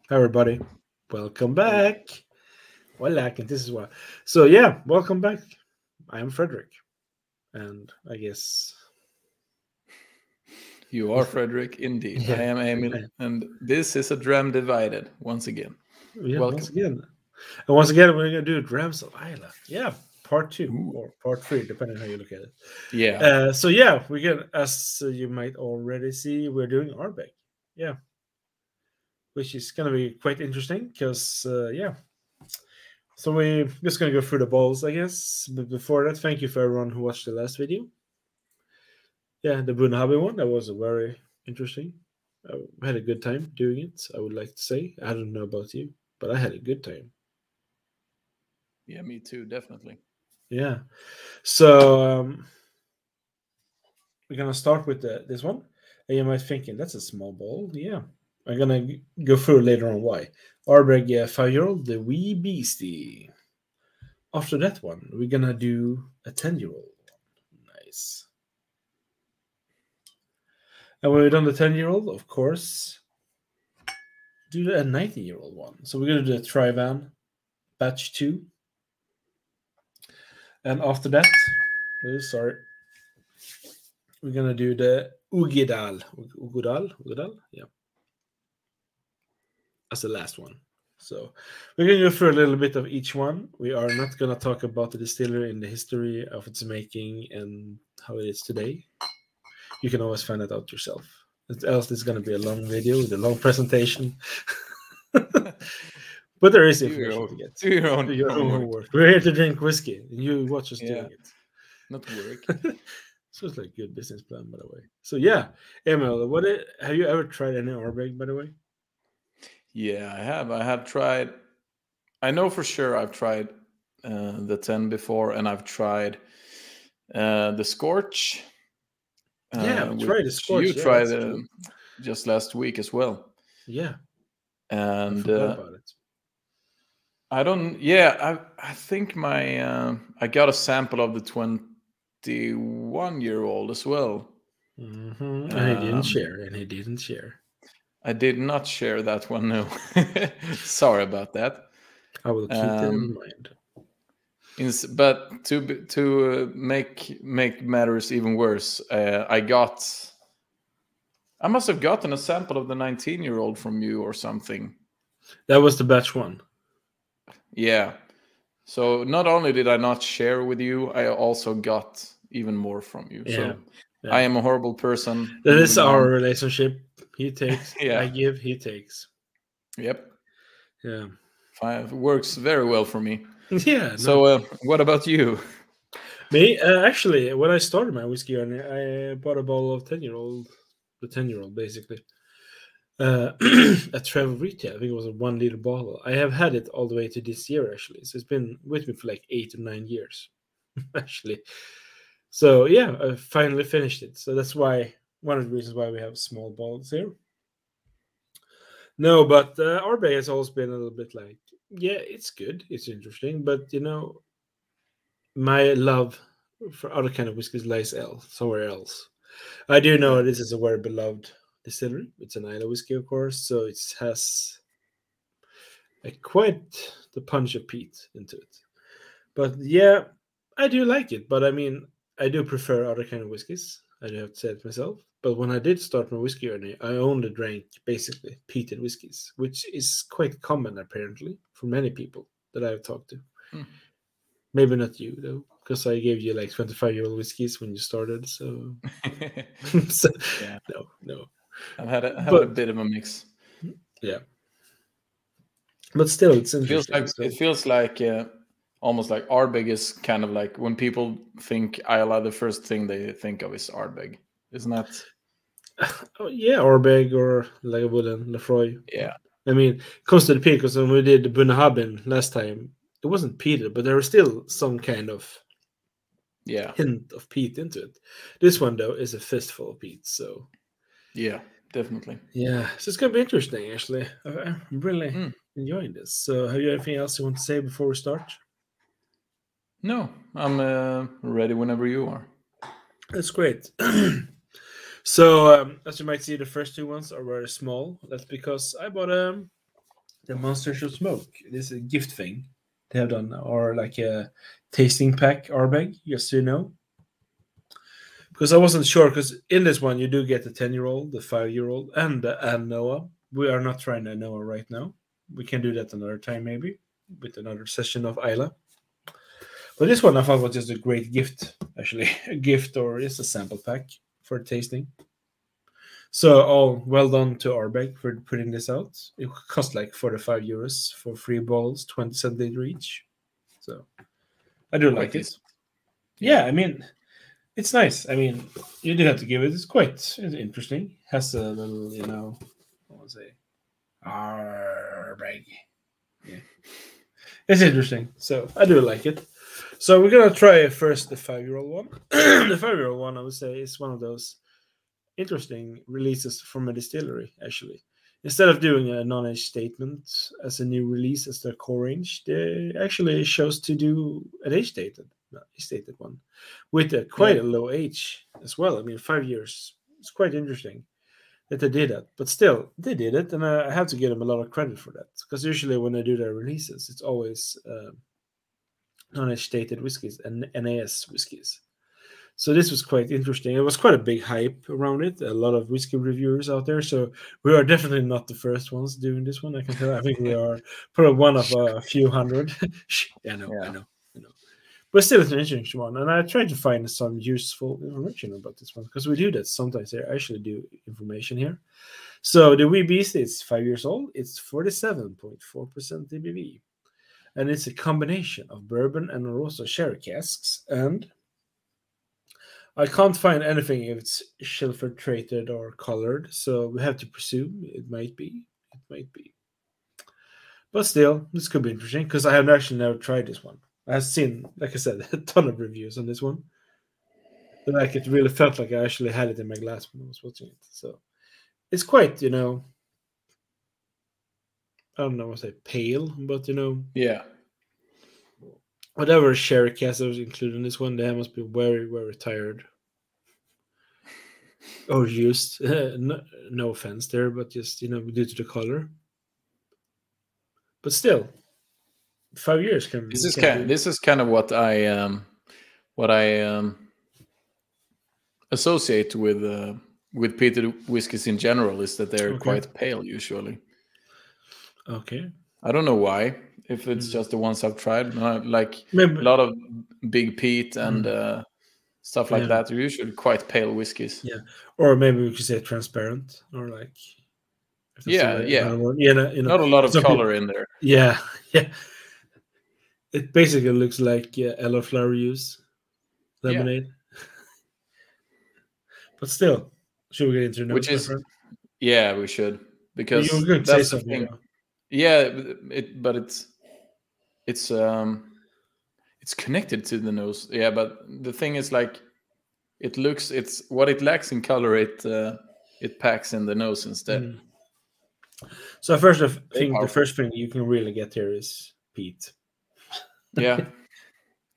Hi everybody, welcome back. Hola, and this is what. So yeah, welcome back. I am Frederick, and I guess You are Frederick, indeed. I yeah, am Emil, and this is a Dram Divided once again. yeah. Welcome. Once again, we're gonna do Drams of Islay. Yeah, part two Ooh. or part three, depending on how you look at it. Yeah. So yeah, we're gonna, as you might already see, we're doing Ardbeg. Yeah, which is gonna be quite interesting because yeah. So we're just gonna go through the balls, I guess. But before that, thank you for everyone who watched the last video. Yeah, the Bunhabi one, that was a very interesting. I had a good time doing it, I would like to say. I don't know about you, but I had a good time. Yeah, me too, definitely. Yeah. So we're gonna start with this one. And you might thinking that's a small ball. Yeah. I'm gonna go through later on why. Ardbeg 5-year-old, the wee beastie. After that one, we're gonna do a 10-year-old. Nice. And when we're done the 10-year-old, of course, do a 19-year-old one. So we're gonna do the Traigh batch 2. And after that, sorry, we're gonna do the Uigeadail, yeah, as the last one. So we're gonna go through a little bit of each one. We are not gonna talk about the distillery and the history of its making and how it is today. You can always find it out yourself. Else, it's gonna be a long video with a long presentation. But there is information to get. Do your own homework. We're here to drink whiskey, and you watch us doing it. Not work. So it's like a good business plan, by the way. So yeah, Emil, have you ever tried any Ardbeg, by the way? Yeah, I have. I have tried. I know for sure I've tried the 10 before, and I've tried the Scotch. Yeah, we tried the Scotch. You tried just last week as well. Yeah, and I forgot about it. I don't. Yeah, I think my I got a sample of the 21-year-old as well. Mm-hmm. And he didn't share. I did not share that one. No, sorry about that. I will keep that in mind. But to make matters even worse, I must have gotten a sample of the 19-year-old from you or something. That was the batch 1. Yeah. So not only did I not share with you, I also got even more from you. Yeah. So I am a horrible person. That is our relationship. He takes, yeah. I give, he takes. Yep. Yeah. It works very well for me. Yeah. So what about you? Me? Actually, when I started my whiskey journey, I bought a bottle of 10-year-old, the 10-year-old basically. At Travel Retail, I think it was a 1 liter bottle. I have had it all the way to this year, actually. So it's been with me for like 8 or 9 years, actually. So yeah, I finally finished it. So that's why one of the reasons why we have small bottles here. No, but Ardbeg has always been a little bit like, yeah, it's good, it's interesting, but my love for other kind of whiskeys lies somewhere else. I do know this is a very beloved distillery. It's an Islay whiskey, of course, so it has quite the punch of peat into it. But yeah, I do like it. But I mean, I do prefer other kind of whiskeys. I do have to say it myself. But when I did start my whiskey journey, I only drank basically peated whiskeys, which is quite common apparently for many people that I've talked to. Maybe not you though, because I gave you like 25-year-old whiskeys when you started. So, yeah, no. I've had a bit of a mix. Yeah, but still, it's interesting. It feels like almost like Ardbeg is kind of like when people think Islay, the first thing they think of is Ardbeg, isn't that? Oh, yeah, Ardbeg or Lagavulin, Lefroy. Yeah. I mean, it comes to the peak because when we did the Bunhabi last time, it wasn't peated, but there was still some kind of hint of peat into it. This one though is a fistful of peat, so yeah, definitely. Yeah, so it's gonna be interesting. Actually, I'm really enjoying this. So, have you anything else you want to say before we start? No, I'm ready whenever you are. That's great. So, as you might see, the first two ones are very small. That's because I bought the Monsters of Smoke. This is a gift thing they have done, or like a tasting pack Ardbeg, just so you know. Because I wasn't sure, because in this one you do get the 10-year-old, the 5-year-old, and the Noah. We are not trying the Noah right now. We can do that another time, maybe, with another session of Islay. But this one I thought was just a great gift, actually. A gift or just a sample pack for tasting. So, all well done to Ardbeg for putting this out. It cost like 45 euros for 3 bottles, 20 centiliter each. So, I do like it. Yeah, I mean, it's nice. I mean, you do have to give it. It's quite interesting. Has a little, what was it? Ardbeg. Yeah. It's interesting. So, I do like it. So, we're going to try first the 5-year-old one. The 5-year-old one, I would say, is one of those interesting releases from a distillery, actually. Instead of doing a non-age statement as a new release as their core range, they actually chose to do an age-stated one with quite a low age as well. I mean, 5 years. It's quite interesting that they did that. But still, they did it, and I have to give them a lot of credit for that. Because usually when they do their releases, it's always non-age stated whiskies and NAS whiskies. So this was quite interesting. It was quite a big hype around it. A lot of whiskey reviewers out there. So we are definitely not the first ones doing this one. I can tell. I think we are probably one of a few hundred. I know. But still, it's an interesting one. And I tried to find some useful information about this one because we do that sometimes. I actually do information here. So the wee Beastie is 5 years old. It's 47.4% ABV. And it's a combination of bourbon and Rosso sherry casks. And I can't find anything if it's filtered or colored, so we have to presume it might be. It might be. But still, this could be interesting because I have actually never tried this one. I've seen, like I said, a ton of reviews on this one. But like it really felt like I actually had it in my glass when I was watching it. So it's quite, I don't know what to say, pale, but Yeah. Whatever sherry cask that was included in this one, they must be very, very tired. Or used. No offense there, but just, due to the color. But still, 5 years can. This is kind of what I associate with peated whiskies in general, is that they're quite pale usually. Okay. I don't know why. If it's just the ones I've tried, like maybe a lot of big peat and stuff like that, are usually quite pale whiskies. Yeah, or maybe we could say transparent, or like. Yeah. Not a lot of color in there. Yeah. It basically looks like elderflower juice, lemonade. Yeah. But still, should we get into notes? Which is, we should, because you were going to say something. Yeah, but it's connected to the nose. Yeah, but the thing is, like, it's what it lacks in color. It packs in the nose instead. So I think the first thing you can really get here is peat. Yeah,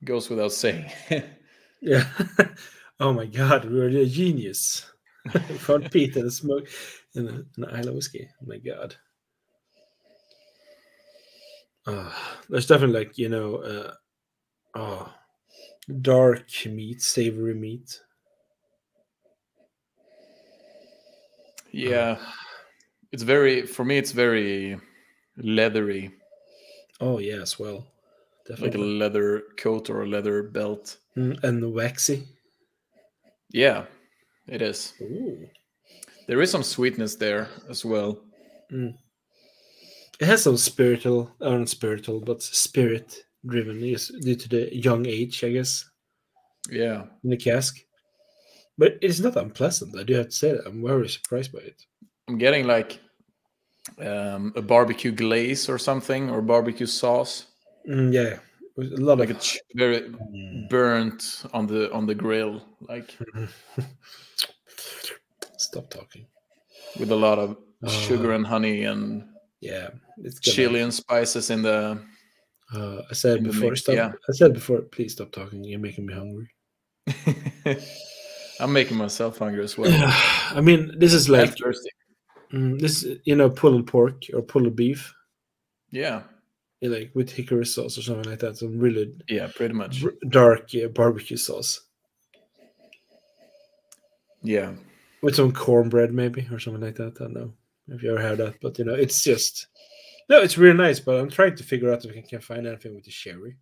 goes without saying. Yeah. Oh my God, we're a genius. We found peat and smoke in an Islay whiskey. Oh my God. There's definitely dark meat, savory meat. Yeah, for me it's very leathery. Oh yeah, as well. Definitely. Like a leather coat or a leather belt. And waxy. Yeah, it is. Ooh. There is some sweetness there as well. It has some spirit driven due to the young age, I guess. Yeah. In the cask. But it's not unpleasant, I do have to say that. I'm very surprised by it. I'm getting like a barbecue glaze or something, or barbecue sauce. Yeah. A lot like it's very burnt on the grill, like. Stop talking. With a lot of sugar and honey and it's chili and spices in the. I said before, stop. Yeah. I said before, please stop talking. You're making me hungry. I'm making myself hungry as well. I mean, this is like this, pulled pork or pulled beef. Yeah. like with hickory sauce or something like that. Some really Yeah, pretty much. dark barbecue sauce Yeah. with some cornbread maybe or something like that. I don't know if you ever had that, but it's just no, it's really nice. But I'm trying to figure out if I can find anything with the sherry.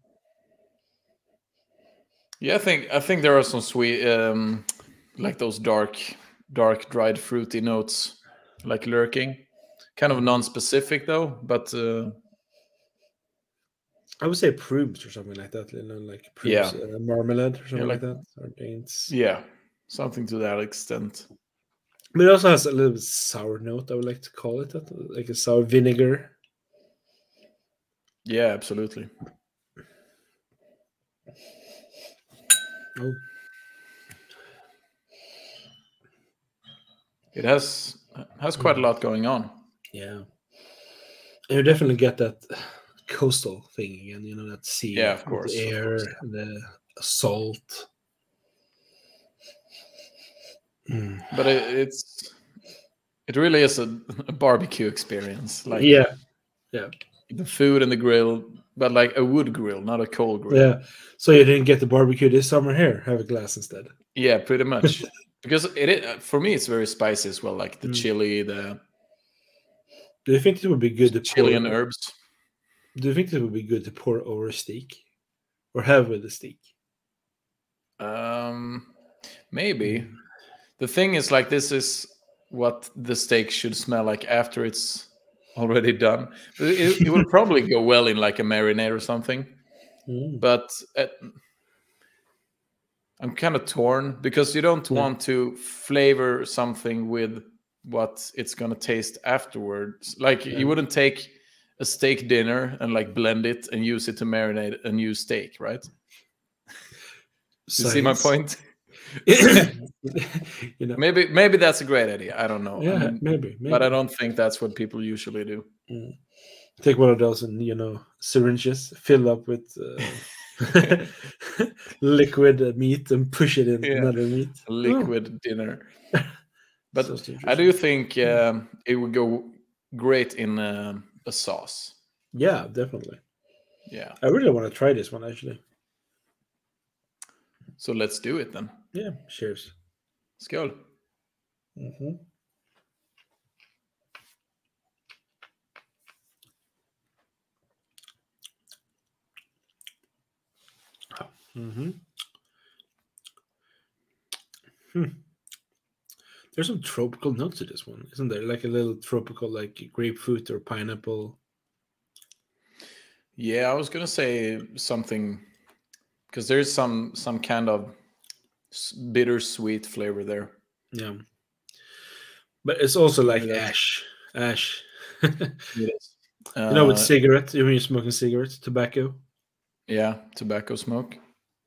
Yeah, I think there are some sweet, like those dark dried fruity notes, like lurking. Kind of non-specific though, but I would say prunes or something like that, like yeah, prunes marmalade or yeah, something like like that, or dates. yeah, something to that extent. But it also has a little bit sour note. I would like to call it that, like a sour vinegar. Yeah, absolutely. Oh, It has quite a lot going on. yeah. And you definitely get that coastal thing again. That sea Yeah, of with the course, of course. air, the salt. Mm. But it really is a barbecue experience, like Yeah, yeah, the food and the grill, but like a wood grill, not a coal grill. yeah. So you didn't get the barbecue this summer here? Have a glass instead. Yeah, pretty much. Because for me, it's very spicy as well, like the Mm. chili, the Do you think it would be good to chili and pour? herbs. Do you think it would be good to pour over a steak, or have with a steak? Maybe. Mm. The thing is, like, this is what the steak should smell like after it's already done. But it will probably go well in like a marinade or something. Mm. But I'm kind of torn because you don't Yeah. want to flavor something with what it's going to taste afterwards. Like, Yeah. you wouldn't take a steak dinner and like blend it and use it to marinate a new steak, right? You see my point? Maybe that's a great idea. I don't know. Yeah, I mean, maybe. but I don't think that's what people usually do. Mm. Take one of those and syringes, fill up with liquid meat and push it in another meat. Liquid dinner. But So I do think it would go great in a sauce. Yeah, definitely. Yeah. I really want to try this one actually. So let's do it then. Yeah, cheers. Skål. Mm-hmm. Mm-hmm. There's some tropical notes to this one, isn't there? Like a little tropical, like grapefruit or pineapple. Yeah, I was gonna say something because there's some kind of bittersweet flavor there. Yeah, but it's also like Maybe ash. it is. With cigarettes, when you're smoking cigarettes, tobacco. Yeah, tobacco smoke.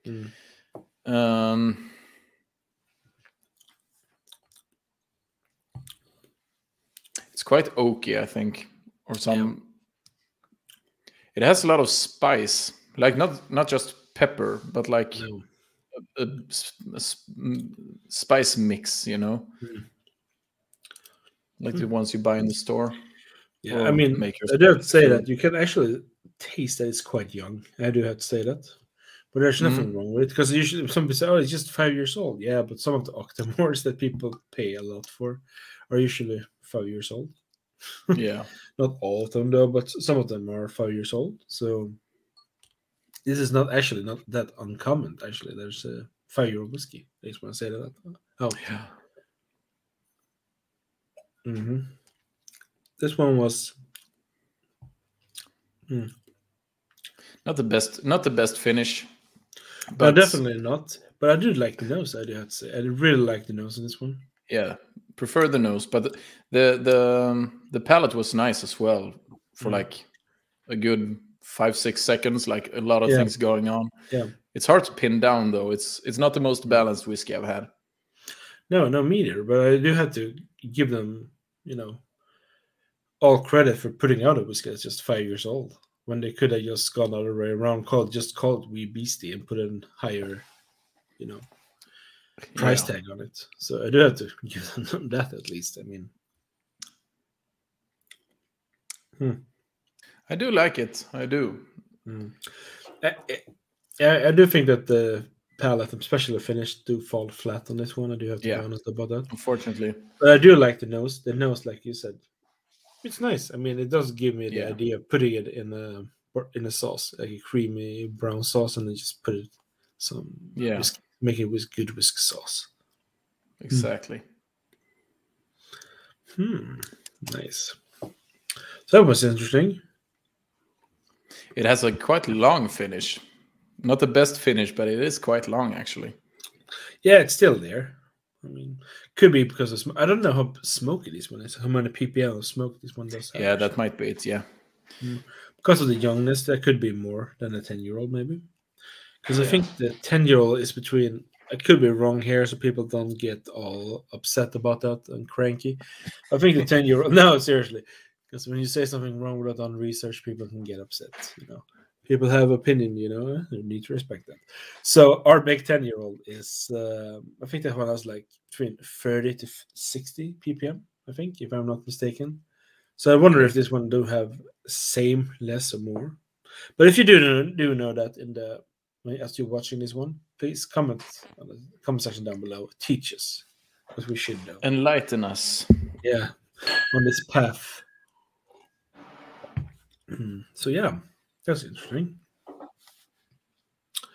Mm. It's quite oaky, I think, or some. Yeah. It has a lot of spice, like not just pepper, but like a spice mix, like the ones you buy in the store. Yeah, I mean, I do have to say that you can actually taste that it's quite young. I do have to say that. But there's nothing wrong with it because usually some people say, "Oh, it's just 5 years old." Yeah, but some of the Octomores that people pay a lot for are usually 5 years old. Yeah, not all of them though, but some of them are 5 years old. So this is not that uncommon. Actually, there's a 5-year-old whiskey. I just want to say that. Oh, yeah. Mm-hmm. This one was not the best finish. But no, definitely not. But I do like the nose. I do have to say, I really like the nose in this one. Yeah, prefer the nose, but the palate was nice as well for like a good 5-6 seconds. Like a lot of things going on. Yeah, it's hard to pin down though. It's not the most balanced whiskey I've had. No, me neither. But I do have to give them, all credit for putting out a whiskey that's just 5 years old. When they could have just gone the other way around, called Wee Beastie and put a higher, price tag on it. So I do have to give them that at least. I mean, I do like it. I do. I do think that the palate, especially the finish, do fall flat on this one. I do have to be Yeah. honest about that. Unfortunately. But I do like the nose. The nose, like you said, it's nice. I mean, it does give me the Yeah. idea of putting it in a sauce, like a creamy brown sauce, and then just put it some whiskey, make it with good whiskey sauce. Exactly. Nice. So that was interesting. It has a quite long finish. Not the best finish, but it is quite long, actually. Yeah, it's still there. I mean, could be because of I don't know how smoky this one is. How many ppm of smoke this one does have. Yeah, that might be it. Yeah. Because of the youngness, there could be more than a 10-year-old, maybe. Because I think the 10-year-old is between. I could be wrong here, so people don't get all upset about that and cranky. I think the 10-year-old. No, seriously, because when you say something wrong without on research, people can get upset. People have opinion. You need to respect that. So our big 10-year-old is. I think that one has like between 30 to 60 ppm. I think, if I'm not mistaken. So I wonder if this one do have same, less, or more. But if you do know that as you're watching this one, please comment on the comment section down below. Teach us, because we should know. Enlighten us. Yeah, on this path. So yeah, that's interesting.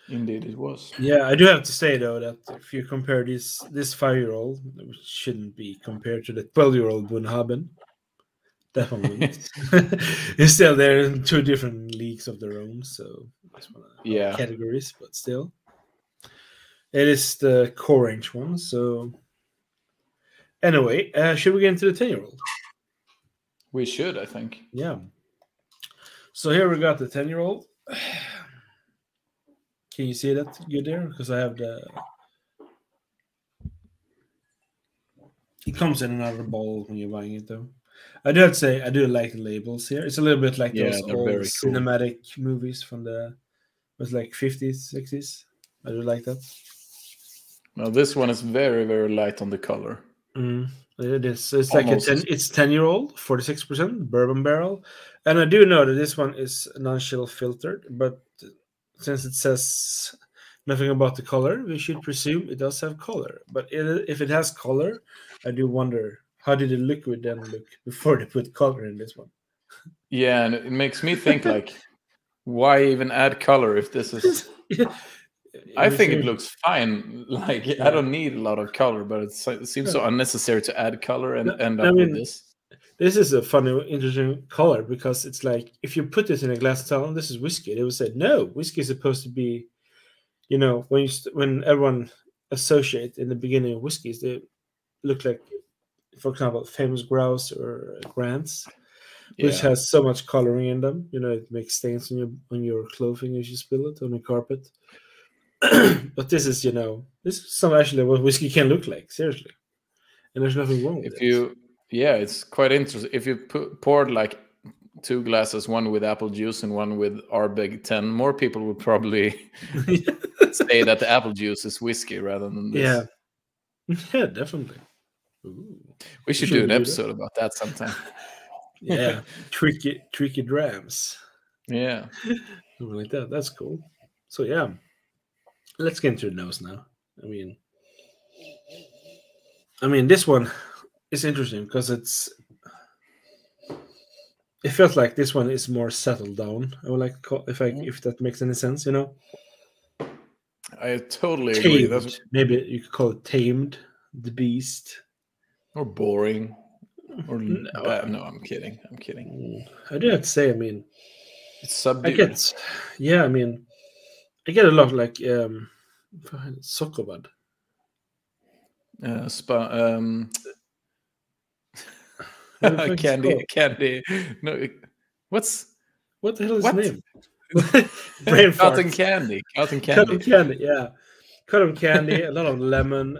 Indeed, it was. Yeah, I do have to say though that if you compare this 5-year-old, which shouldn't be compared to the 12-year-old Bunhaben, definitely. It's still there in two different leagues of their own, so it's one of categories, but still. It is the core range one, so anyway, should we get into the 10-year-old? We should, I think. Yeah. So here we got the 10-year-old. Can you see that good there? Because I have the. It comes in another bottle when you're buying it, though. I do have to say, I do like the labels here. It's a little bit like those old cinematic movies from the was like 50s, 60s. I do like that. Now this one is very, very light on the color. It is. It's like it's 10-year-old, 46% bourbon barrel, and I do know that this one is non-chill filtered. But since it says nothing about the color, we should presume it does have color. But if it has color, I do wonder how did the liquid then look before they put color in this one. Yeah, and it makes me think like, why even add color if this is? I think it looks fine. Like I don't need a lot of color, but it seems so unnecessary to add color and end up with this. This is a funny, interesting color because it's like if you put this in a glass and tell them this is whiskey, they would say no. Whiskey is supposed to be, when everyone associate in the beginning of whiskeys, they look like, for example, famous grouse or grants, which has so much coloring in them. It makes stains on your clothing if you spill it on the carpet. But this is, this is actually what whiskey can look like, seriously. And there's nothing wrong with it. It's quite interesting. If you poured like 2 glasses, one with apple juice and one with Ardbeg 10, more people would probably say that the apple juice is whiskey rather than this. Yeah, definitely. Ooh. We should do an episode about that sometime. Yeah, tricky Drams. Yeah. Something like that. That's cool. So yeah. Let's get into the nose now. I mean, this one is interesting because it feels like this one is more settled down. I would like to call if that makes any sense, I totally agree. Maybe you could call it tamed, the beast, or boring, or no, I'm kidding. I do have to say, it's subdued. I get a lot like sockerbud. Candy. No, what the hell is his name? Cotton candy. Yeah. Cotton candy. A lot of lemon.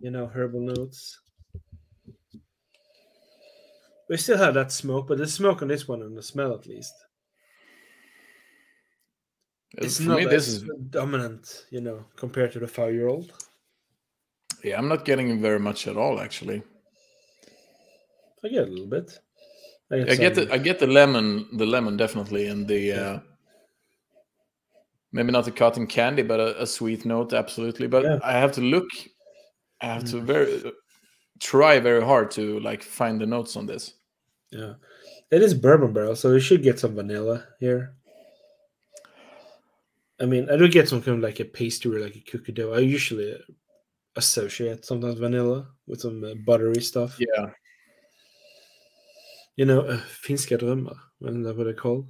Herbal notes. We still have that smoke, but there's smoke on this one, and the smell at least. It's not this is dominant, compared to the 5-year-old. Yeah, I'm not getting very much at all, actually. I get a little bit. I get the lemon definitely, and the maybe not the cotton candy, but a sweet note, absolutely. But I have to try very hard to like find the notes on this. Yeah, it is bourbon barrel, so we should get some vanilla here. I mean, I do get some kind of like a pastry, like a cookie dough. I usually associate sometimes vanilla with some buttery stuff. Yeah. You know, finska drömmar, isn't that what they're called?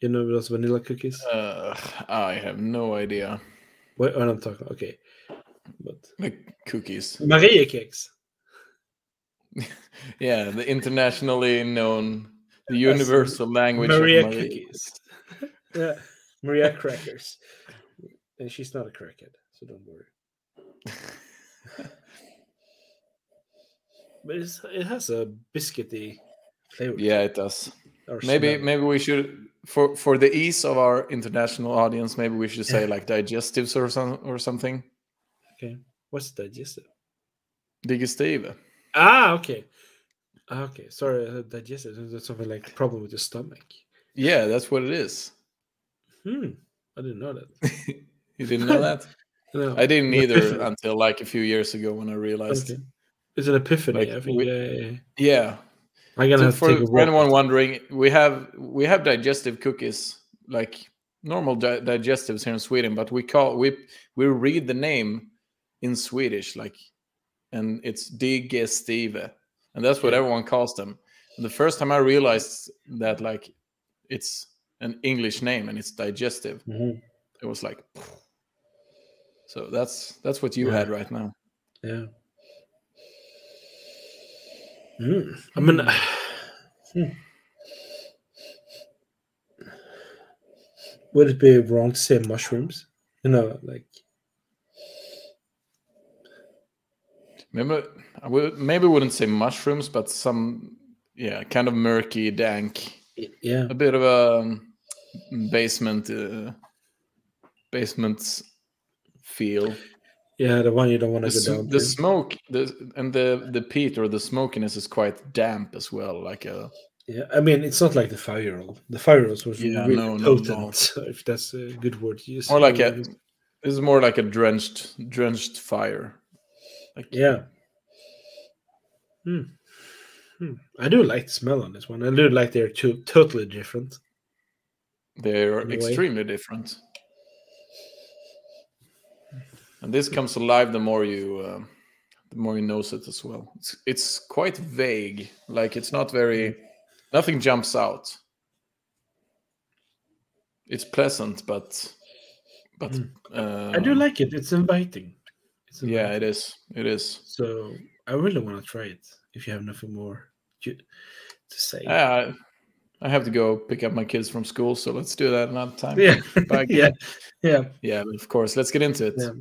You know those vanilla cookies? I have no idea. What I'm talking? Okay, but like cookies. Maria cakes. Yeah, the internationally known, the universal language Maria of Maria cookies. Yeah, Maria crackers. And she's not a crackhead, so don't worry. But it has a biscuity flavor. Yeah, it does. Maybe we should, for the ease of our international audience, maybe we should say like digestives or something. Okay, what's digestive? Digestive. Ah, okay. Okay, sorry, digestive. That's something like problem with your stomach. Yeah, that's what it is. I didn't know that. You didn't know that? No, I didn't either until like a few years ago when I realized. Okay. It's an epiphany. Like, I think. Yeah. I'm gonna for anyone wondering, we have digestive cookies, like normal digestives here in Sweden, but we read the name in Swedish, like, and it's digestive, and that's what everyone calls them. And the first time I realized that like it's an English name and it's digestive, it was like, so that's what you had right now. Yeah. I mean, would it be wrong to say mushrooms? You know, like maybe wouldn't say mushrooms, but some kind of murky, dank, a bit of a basement feel. Yeah, the one you don't want to go down. The smoke, the peat or the smokiness is quite damp as well. Like a I mean, it's not like the 5-year-old. The 5-year-old was really potent. No. If that's a good word to use. More like this is more like a drenched fire. Like, I do like the smell on this one. I do like they're totally different. They're extremely different. And this comes alive the more you nose it as well. It's quite vague. Like it's not very, nothing jumps out. It's pleasant, but I do like it. It's inviting. Yeah, it is. It is. So I really want to try it. If you have nothing more to say, I have to go pick up my kids from school, so let's do that another time. Yeah, yeah. Of course, let's get into it. Yeah.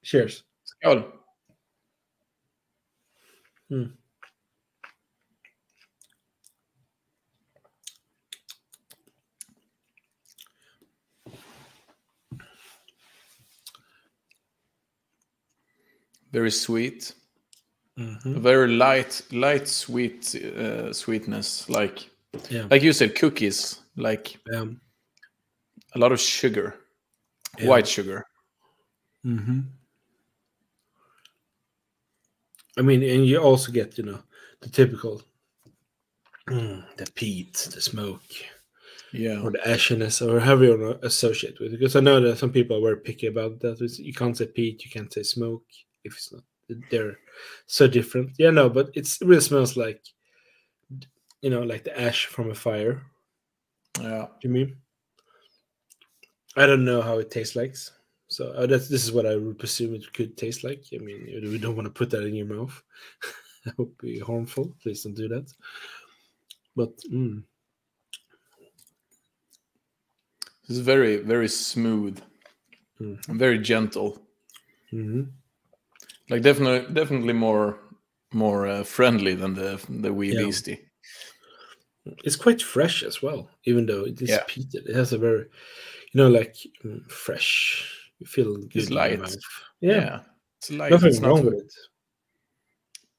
Cheers. Skål. Very sweet. Very light sweetness, like you said, cookies, like a lot of sugar, white sugar. I mean, and you also get, the typical, the peat, the smoke, or the ashiness, or however you want to associate with it. Because I know that some people are very picky about that. You can't say peat, you can't say smoke if it's not. They're so different. Yeah, no, but it really smells like, like the ash from a fire. Yeah. You mean? I don't know how it tastes like. So this is what I would presume it could taste like. I mean, we don't want to put that in your mouth. That would be harmful. Please don't do that. But this is very, very smooth, and very gentle. Like definitely more friendly than the wee Beastie. It's quite fresh as well, even though it is peated. It has a very, like fresh. You feel good. It's light. Yeah. It's light. Nothing wrong with it.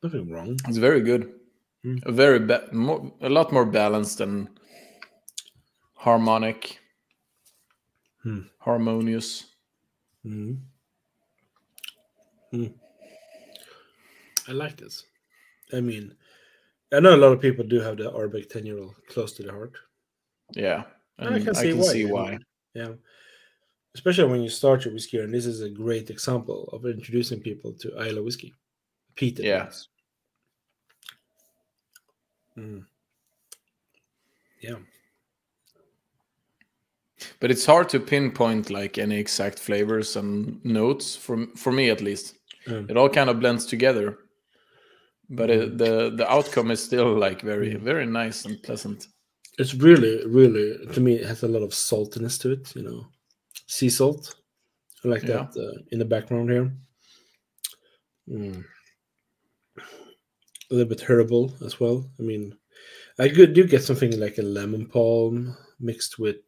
Nothing wrong. It's very good. a lot more balanced and harmonic, harmonious. I like this. I mean, I know a lot of people do have the Ardbeg 10-year-old close to the heart. Yeah, And I and can I can see I why. mean, yeah. Especially when you start your whiskey, and this is a great example of introducing people to Islay whiskey, peated Yeah. ones. Yeah. But it's hard to pinpoint like any exact flavors and notes for me at least. It all kind of blends together, but the outcome is still like very nice and pleasant. It's really, really, to me, it has a lot of saltiness to it. Sea salt. I like that in the background here. A little bit herbal as well. I mean, I do get something like a lemon palm mixed with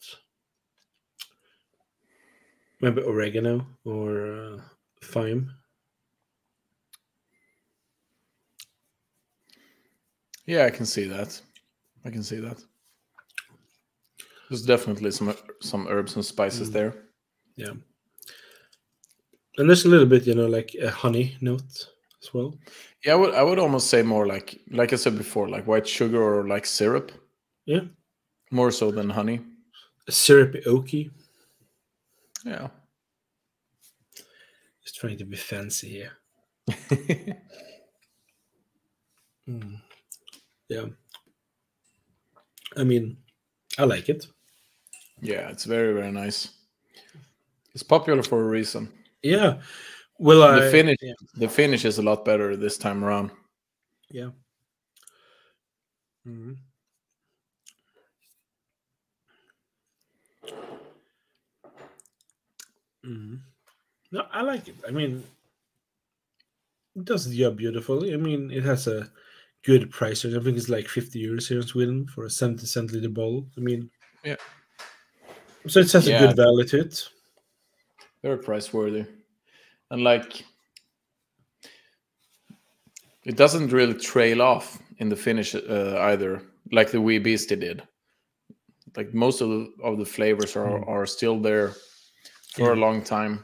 maybe oregano or thyme. Yeah, I can see that. There's definitely some herbs and spices there. Yeah. And there's a little bit, like a honey note as well. Yeah, I would almost say more like I said before, like white sugar or like syrup. Yeah. More so than honey. A syrupy oaky. Yeah. Just trying to be fancy here. Yeah. I mean, I like it. Yeah, it's very, very nice. It's popular for a reason. Yeah. The finish is a lot better this time around. Yeah. No, I like it. I mean, it does the job beautifully. I mean, it has a good price. I think it's like 50 euros here in Sweden for a 70-cent liter bottle. I mean, yeah. So it has a good value to it. Very price worthy. And like, it doesn't really trail off in the finish either, like the wee Beastie did. Like most of the flavors are still there for a long time.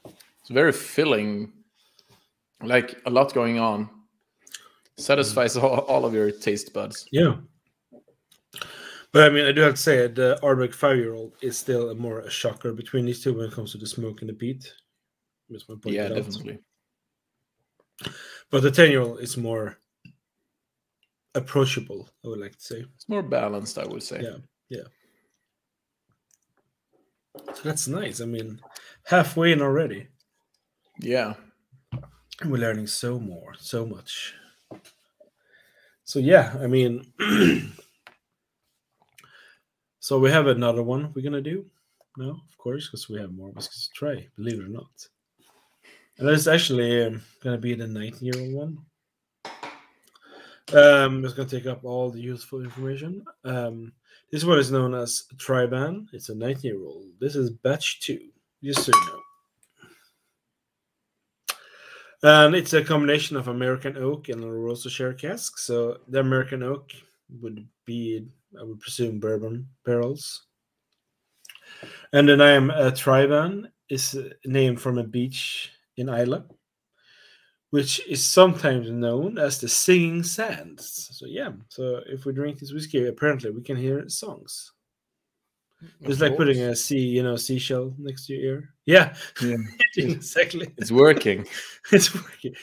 It's very filling, like a lot going on. Satisfies all of your taste buds. Yeah. But I mean, I do have to say the Ardbeg 5-year-old is still a shocker between these two when it comes to the smoke and the peat. Yeah, definitely. But the 10-year-old is more approachable, I would like to say. It's more balanced, I would say. Yeah. So that's nice. I mean, halfway in already. Yeah. And we're learning so much. So yeah, I mean, so we have another one we're gonna do now, of course, because we have more whiskies to try, believe it or not. And that's actually gonna be the 19-year-old one. It's gonna take up all the useful information. This one is known as Traigh Bhan. It's a 19-year-old. This is batch 2, just so you know. And it's a combination of American oak and a Rosa share cask. So the American oak would be, I would presume, bourbon barrels. And the name Traigh Bhan is named from a beach in Islay, which is sometimes known as the Singing Sands. So yeah, so if we drink this whiskey, apparently we can hear songs. It's like putting a seashell next to your ear. Yeah. Exactly. It's working. It's working.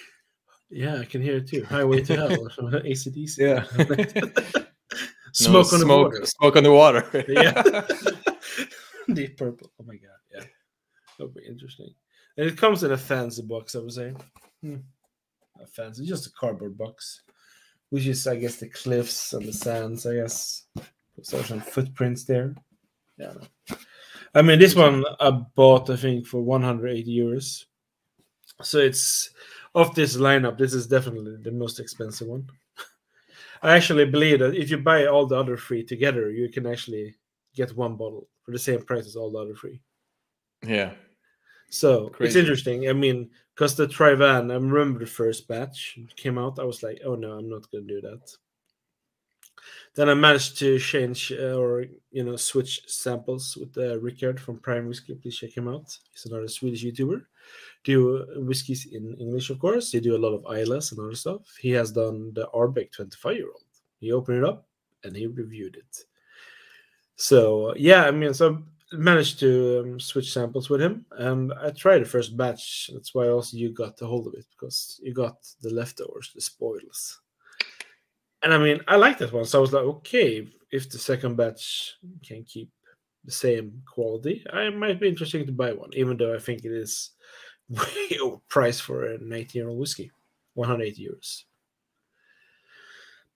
Yeah, I can hear it too. Highway to Hell from AC/DC. Yeah. Smoke on the water. Smoke on the water. Yeah. Deep purple. Oh my god. Yeah. That'll be interesting. And it comes in a fancy box, I would say. Not fancy, just a cardboard box. Which is, I guess, the cliffs and the sands, I guess. There's some footprints there. Yeah. I mean, this one I bought, I think, for 180 euros. So it's, of this lineup, this is definitely the most expensive one. I actually believe that if you buy all the other three together, you can actually get one bottle for the same price as all the other three. Yeah. So it's Crazy. interesting. I mean, because the Traigh, I remember the first batch came out. I was like, oh no, I'm not going to do that. Then I managed to change or switch samples with Rickard from Prime Whiskey. Please check him out. He's another Swedish YouTuber. Do whiskies in English, of course. He do a lot of Islas and other stuff. He has done the Ardbeg 25-year-old. He opened it up and he reviewed it. So yeah, I mean, so I managed to switch samples with him, and I tried the first batch. That's why also you got the hold of it, because you got the leftovers, the spoils. And I mean, I like that one. So I was like, okay, if the second batch can keep the same quality, I might be interested to buy one, even though I think it is way overpriced for an 18-year-old whiskey, 180 euros.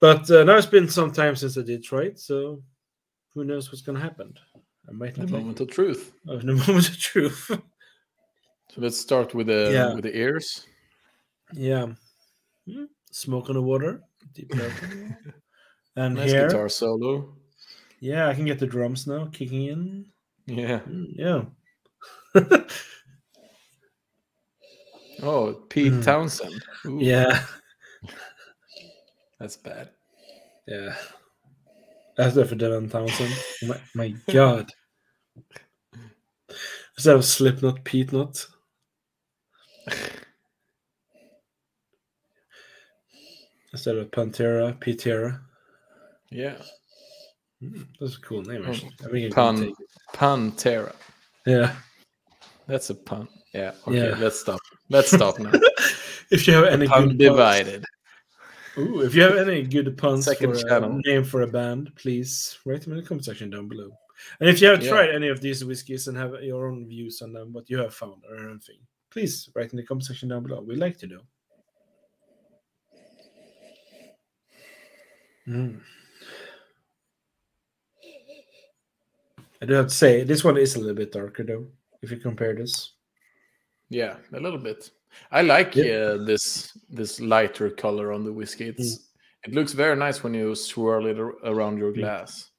But now it's been some time since I did try it, so who knows what's going to happen. I might not The like moment it. of truth. Oh, the moment of truth. So let's start with the ears. Yeah. Smoke on the water. Deep purple. And Nice here. guitar solo. Yeah, I can get the drums now kicking in. Yeah. Yeah. Oh, Pete Townsend. Ooh. Yeah. That's bad. Yeah. That's there for Dylan Townsend. My God. Instead of Slipknot, Pete Knot. Instead of Pantera, Petera. Yeah. That's a cool name, actually. I think Pantera. Yeah. That's a pun. Yeah. Okay, Yeah. let's stop. Let's stop now. If you have any Pun good divided. puns, if you have any good puns Second for channel. a name for a band, please write them in the comment section down below. And if you have tried any of these whiskeys and have your own views on them, what you have found or anything, please write in the comment section down below. We'd like to know. I do have to say, this one is a little bit darker, though, if you compare this. Yeah, a little bit. I like this lighter color on the whiskey. It looks very nice when you swirl it around your glass.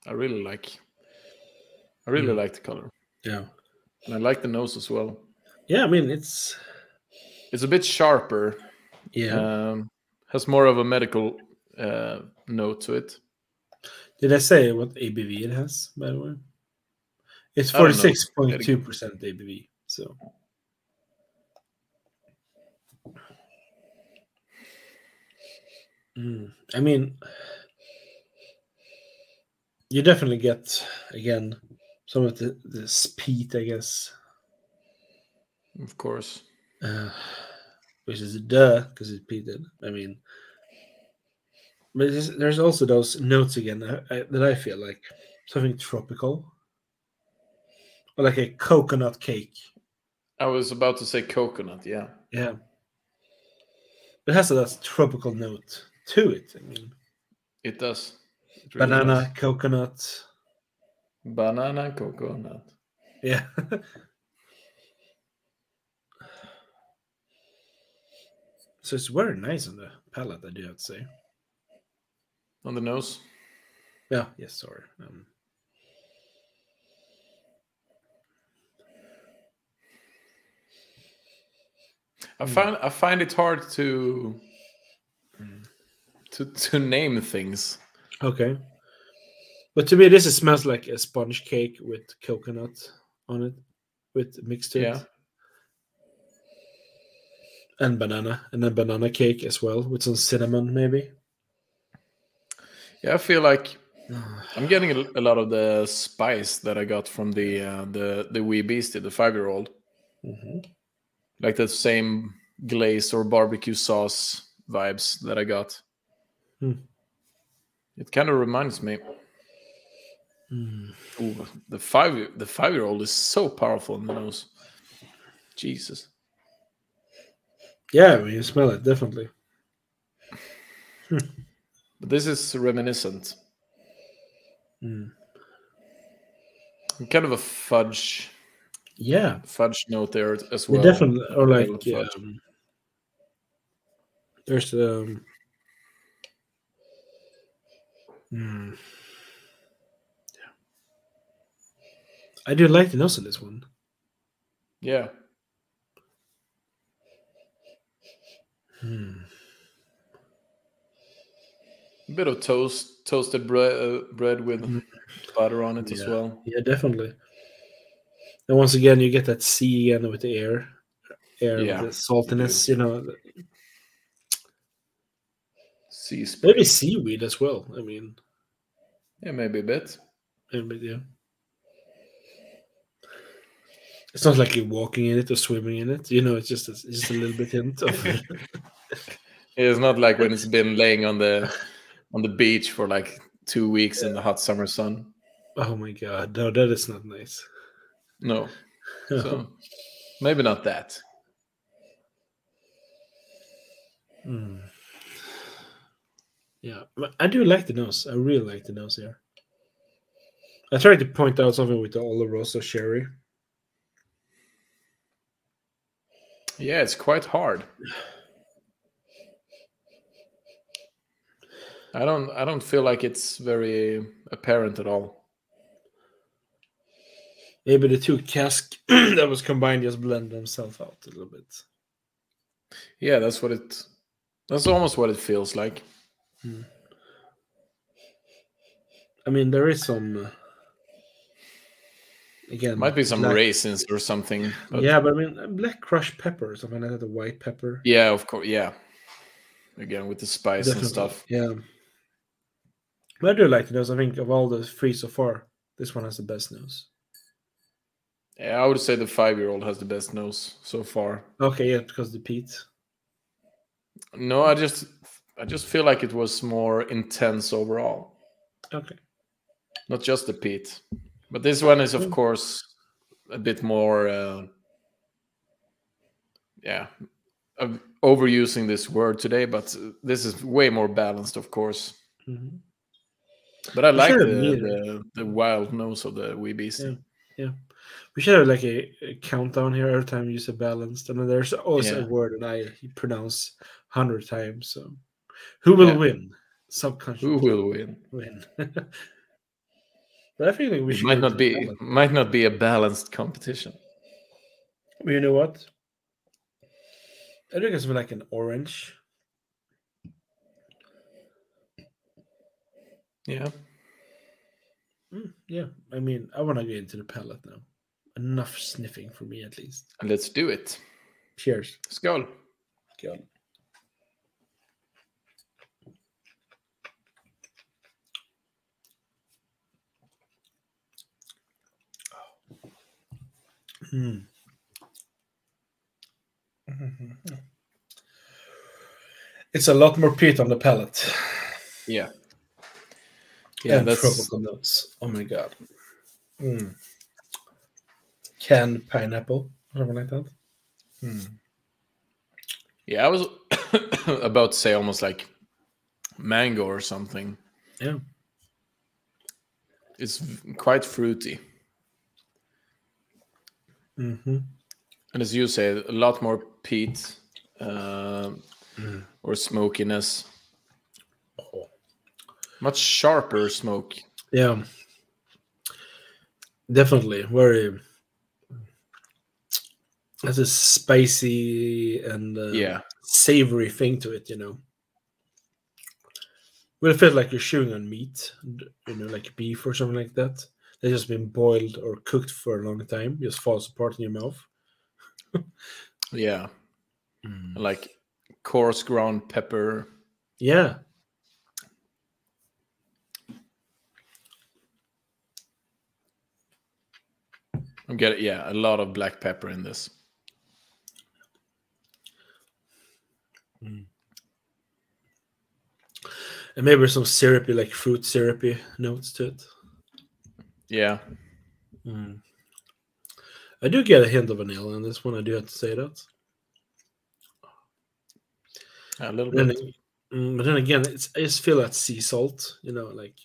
I really like the color. Yeah. And I like the nose as well. Yeah, I mean, it's a bit sharper. Yeah. Has more of a medical note to it. Did I say what ABV it has, by the way? It's 46.2% ABV. So I mean, you definitely get, again, some of the peat, I guess. Of course. Which is because it's peated. I mean, but there's also those notes again that I feel like something tropical. Or like a coconut cake. I was about to say coconut, yeah. Yeah. It has that tropical note to it. I mean, it does. It really banana, does. coconut. Banana, coconut. Yeah. So it's very nice on the palate, I do have to say. On the nose? Yeah, yes, sorry. I find it hard to name things. Okay. But to me, this smells like a sponge cake with coconut on it, with mixed to it. And banana, and a banana cake as well, with some cinnamon, maybe. Yeah, I feel like I'm getting a lot of the spice that I got from the wee Beastie, the 5-year-old. Like that same glaze or barbecue sauce vibes that I got. It kind of reminds me. Ooh, the 5-year-old is so powerful in the nose. Jesus. Yeah, I mean, you smell it, definitely. But this is reminiscent. Kind of a fudge. Yeah. Fudge note there as well. They definitely, or like, there's I do like the nose of this one. Yeah. A bit of toasted bread with butter on it as well. Yeah, definitely. And once again, you get that sea again with the air with the saltiness. Sea spray. Maybe seaweed as well. I mean, yeah, maybe a bit. Yeah. It's not like you're walking in it or swimming in it. It's just a little bit hint of. It's not like when it's been laying on the beach for like 2 weeks in the hot summer sun. Oh my god, no, that is not nice. No, so maybe not that. Yeah, but I do like the nose. I really like the nose here. I tried to point out something with the Oloroso sherry. Yeah, it's quite hard. I don't feel like it's very apparent at all. Maybe the two casks that was combined just blend themselves out a little bit. Yeah, that's almost what it feels like. I mean, there is some. Again, might be some raisins or something. But... Yeah, but I mean, black crushed pepper or something like that, the white pepper. Yeah, of course. Yeah, again with the spice and stuff. Yeah, but I do like the nose. I think of all the three so far, this one has the best nose. Yeah, I would say the 5-year-old has the best nose so far. Okay, yeah, because the peat. No, I just feel like it was more intense overall. Okay. Not just the peat. But this one is, of course, a bit more, overusing this word today, but this is way more balanced, of course. Mm-hmm. But I like the wild nose of the wee Beastie. Yeah. We should have like a countdown here every time you say balanced. I mean, there's always a word that I pronounce 100 times. So, who will win? Subconsciously. Who will win? But I feel like we should might not be a balanced competition. But you know what? I think it's like an orange. Yeah. Yeah. I mean, I want to get into the palate now. Enough sniffing for me, at least. Let's do it. Cheers. Skål. Skål. It's a lot more peat on the palate. Yeah. Yeah, and that's tropical notes. Oh my god. Canned pineapple, something like that. Yeah, I was about to say almost like mango or something. Yeah. It's quite fruity. Mm-hmm. And as you say, a lot more peat or smokiness. Much sharper smoke. Yeah. Definitely. Very... Has a spicy and savory thing to it, Well, it feels like you're chewing on meat, like beef or something like that. They've just been boiled or cooked for a long time. Just falls apart in your mouth. Yeah. Like coarse ground pepper. Yeah. I'm getting a lot of black pepper in this. And maybe some syrupy, like fruit syrupy notes to it. Yeah. I do get a hint of vanilla in this one. I do have to say that. A little bit. But then again, I just feel that sea salt, like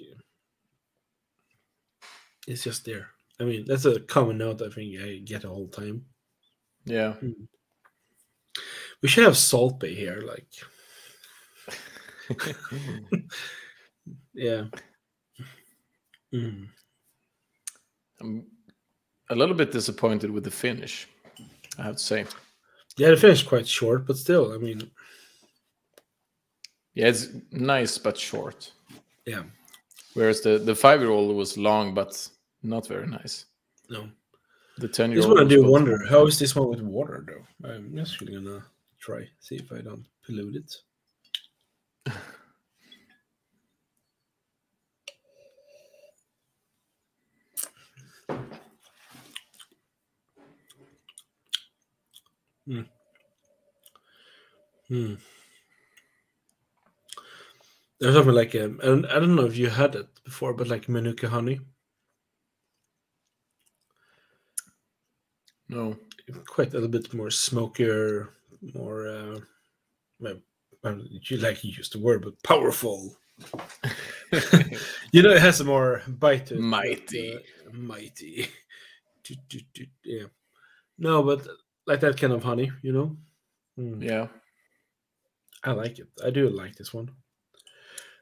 it's just there. I mean, that's a common note I think I get all the time. Yeah. We should have Salt Bay here, like. Yeah. a little bit disappointed with the finish, I have to say. Yeah, the finish is quite short, but still, I mean, yeah, it's nice but short. Yeah. Whereas the 5-year-old was long but not very nice. No. The 10-year-old. This one I do wonder, how is this one with water though? I'm actually gonna try, see if I don't pollute it. There's something like I don't know if you had it before, but like Manuka honey. No. Quite a little bit more smokier, more you like you used the word, but powerful. You know, it has a more bite to it. Mighty. Mighty. Yeah. No, but like that kind of honey, you know? Yeah. I like it. I do like this one.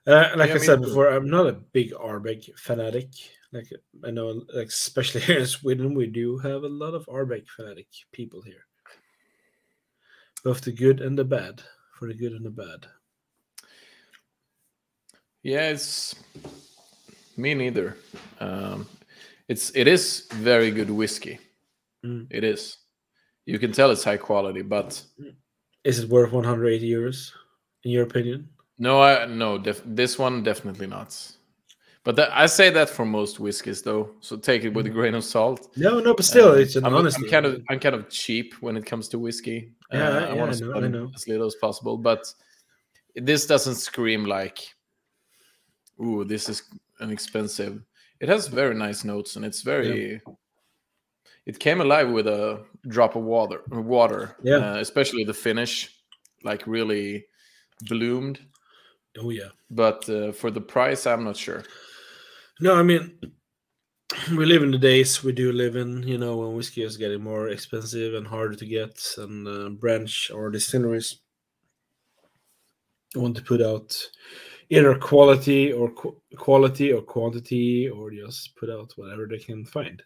Like I said before, I'm not a big Ardbeg fanatic. Like I know, like especially here in Sweden, we do have a lot of Ardbeg fanatic people here. Both the good and the bad. For the good and the bad. Yeah, it's me neither. It is very good whiskey. It is. You can tell it's high quality, but is it worth 180 euros in your opinion? No, this one definitely not. But I say that for most whiskeys, though. So take it with a grain of salt. No, but still, it's an honesty. I'm kind of cheap when it comes to whiskey. I want to spend as little as possible, but this doesn't scream like, "Ooh, this is an expensive." It has very nice notes, and it's very. Yeah. It came alive with a drop of water. Yeah, especially the finish, like really bloomed. Oh yeah, but for the price, I'm not sure. No, I mean, we live in the days we do live in, you know, when whiskey is getting more expensive and harder to get, and branch or distilleries want to put out either quality or quantity, or just put out whatever they can find.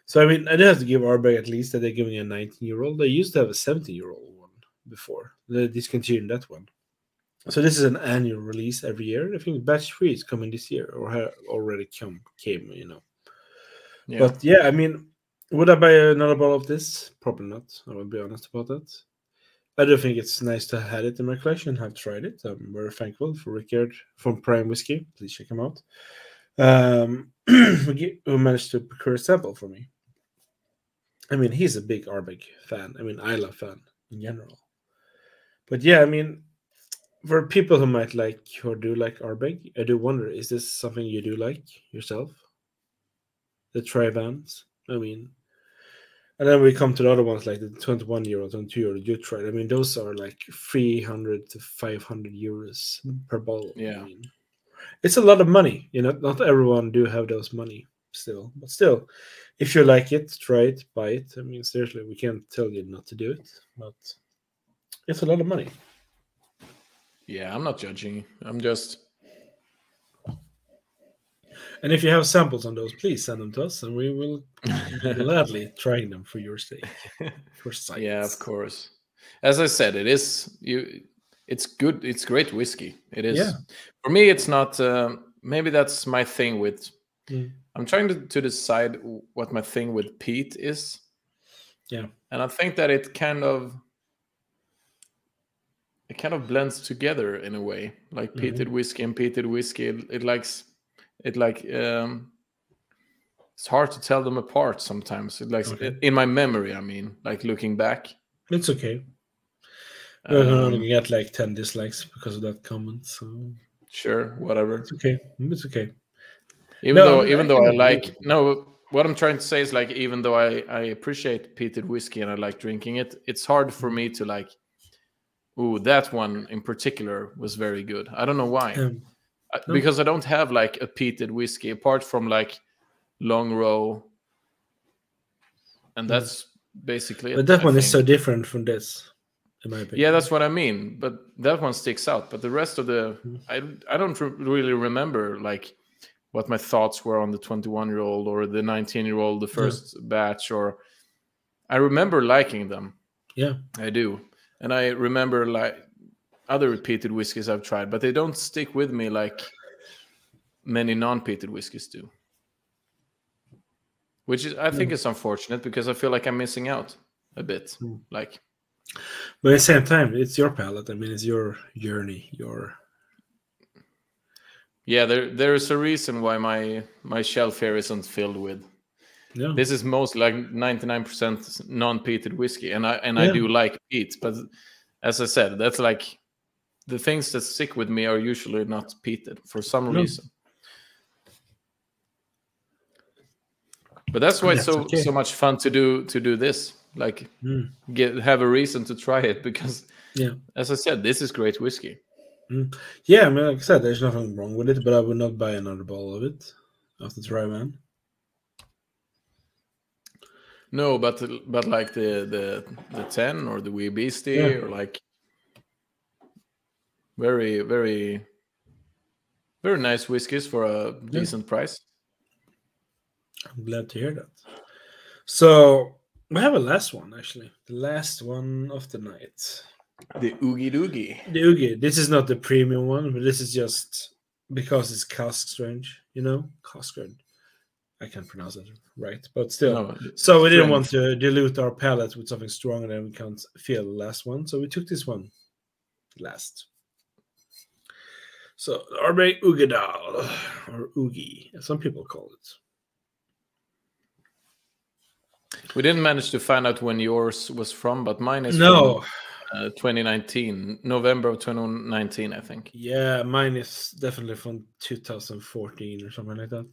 So I mean, I do have to give Ardbeg at least that they're giving a 19-year-old. They used to have a 17-year-old one before. They discontinued that one. So this is an annual release every year. I think batch 3 is coming this year, or already came, you know. Yeah. But yeah, I mean, would I buy another bottle of this? Probably not. I will be honest about that. I do think it's nice to have it in my collection. I've tried it. I'm very thankful for Rickard from Prime Whiskey. Please check him out. Who managed to procure a sample for me. I mean, he's a big Ardbeg fan. I mean, Islay fan in general. But yeah, I mean, for people who might like or do like Ardbeg, I do wonder, is this something you do like yourself? The Traigh Bhans? I mean, and then we come to the other ones like the 21-year-old, 22-year-old you tried. I mean, those are like 300 to 500 euros per bottle. Yeah. I mean, it's a lot of money. You know, not everyone do have those money still. But still, if you like it, try it, buy it. I mean, seriously, we can't tell you not to do it. But it's a lot of money. Yeah, I'm not judging. I'm just... And if you have samples on those, please send them to us, and we will gladly try them for your sake. For science. Yeah, of course. As I said, it's good. It's great whiskey. It is. Yeah. For me, it's not. Maybe that's my thing with. I'm trying to decide what my thing with peat is. Yeah, and I think that it kind of blends together in a way, like peated whiskey and peated whiskey. It's hard to tell them apart sometimes. In my memory, I mean, like looking back. It's okay. We're only get like 10 dislikes because of that comment. So sure, whatever. It's okay. It's okay. Even though I like what I'm trying to say is like, even though I appreciate peated whiskey and I like drinking it, it's hard for me to like, ooh, that one in particular was very good. I don't know why. Because I don't have like a peated whiskey apart from like Long Row, and that's basically it. But that one is so different from this, in my opinion. Yeah, that's what I mean. But that one sticks out. But the rest of the, I don't really remember like what my thoughts were on the 21-year-old or the 19-year-old, the first batch, or I remember liking them. Yeah, I do. And I remember like other peated whiskeys I've tried, but they don't stick with me like many non-peated whiskeys do. Which is, I think is unfortunate because I feel like I'm missing out a bit. Like, but at the same time, it's your palate. I mean, it's your journey. Yeah, there is a reason why my shelf here isn't filled with. Yeah. This is most like 99% non-peated whiskey, and I do like peat, but as I said, that's like the things that stick with me are usually not peated for some reason. But that's why it's so much fun to do this. Like have a reason to try it because, as I said, this is great whiskey. Yeah, I mean, like I said, there's nothing wrong with it, but I would not buy another bottle of it after Traigh, man. No, but like the 10 or the wee Beastie or like very, very, very nice whiskeys for a decent price. I'm glad to hear that. So we have a last one, actually. The last one of the night. The Oogie Doogie. The Oogie. This is not the premium one, but this is just because it's cask strange, cask strange. I can't pronounce it right, but still. No, so we didn't want to dilute our palate with something strong and then we can't feel the last one. So we took this one last. So Ardbeg Uigeadail, or Oogie, as some people call it. We didn't manage to find out when yours was from, but mine is from 2019, November of 2019, I think. Yeah, mine is definitely from 2014 or something like that.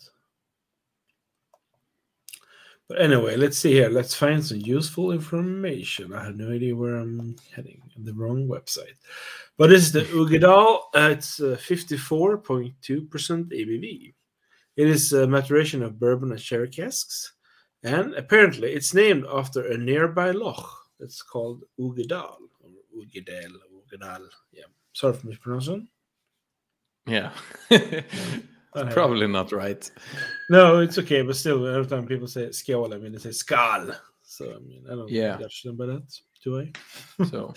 But anyway, let's see here. Let's find some useful information. I have no idea where I'm heading. The wrong website. But this is the Uigeadail. It's 54.2% ABV. It is a maturation of bourbon and sherry casks. And apparently, it's named after a nearby loch that's called Uigeadail. Or Uigeadail. Yeah. Sorry for mispronouncing. Yeah. It's probably not right. No, it's okay, but still, every time people say skål, I mean, they say skal. So, I mean, I don't judge them by that, do I? So,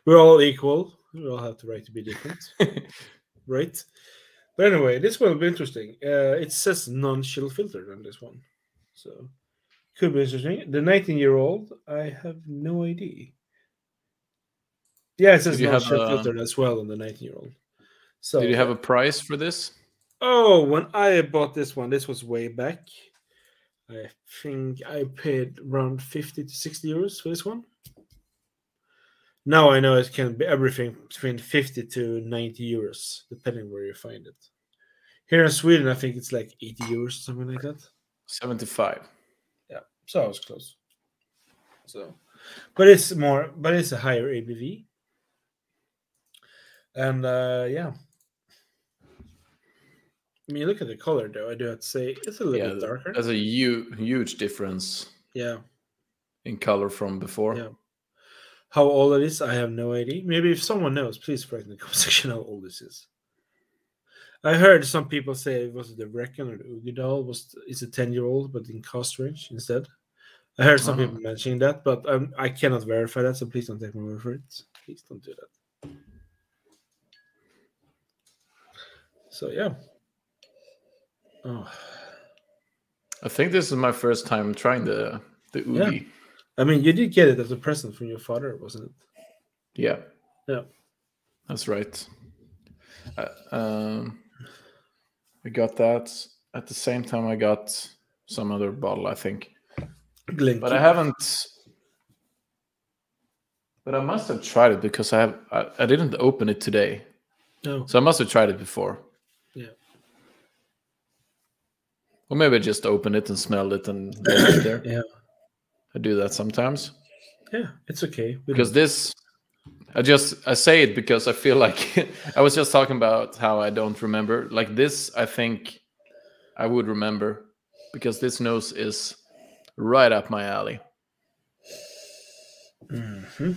we're all equal. We all have the right to be different. Right? But anyway, this one will be interesting. It says non-chill filtered on this one. So, could be interesting. The 19-year-old, I have no idea. Yeah, it says non-chill filtered as well on the 19-year-old. So, did you have a price for this? Oh, when I bought this one, this was way back. I think I paid around 50 to 60 euros for this one. Now I know it can be everything between 50 to 90 euros, depending where you find it. Here in Sweden, I think it's like 80 euros, something like that. 75. Yeah, so I was close. So, but it's a higher ABV. And yeah. I mean, look at the color, though. I do have to say it's a little bit darker. There's a huge difference. Yeah. In color from before. Yeah. How old it is, I have no idea. Maybe if someone knows, please write in the comment section how old this is. I heard some people say it was the Reckon or the Uigeadail is a 10-year-old, but in cost range instead. I heard some people mentioning that, but I cannot verify that, so please don't take my word for it. Please don't do that. So yeah. Oh. I think this is my first time trying the Oogie. Yeah. I mean, you did get it as a present from your father, wasn't it? Yeah. Yeah. That's right. I got that at the same time I got some other bottle, I think. But I haven't. But I must have tried it because I didn't open it today. No. So I must have tried it before. Yeah. Or maybe I just opened it and smelled it and left it there. Yeah. I do that sometimes. Yeah, it's okay. Because this, I say it because I feel like I was just talking about how I don't remember. Like this, I think I would remember because this nose is right up my alley. Mm-hmm.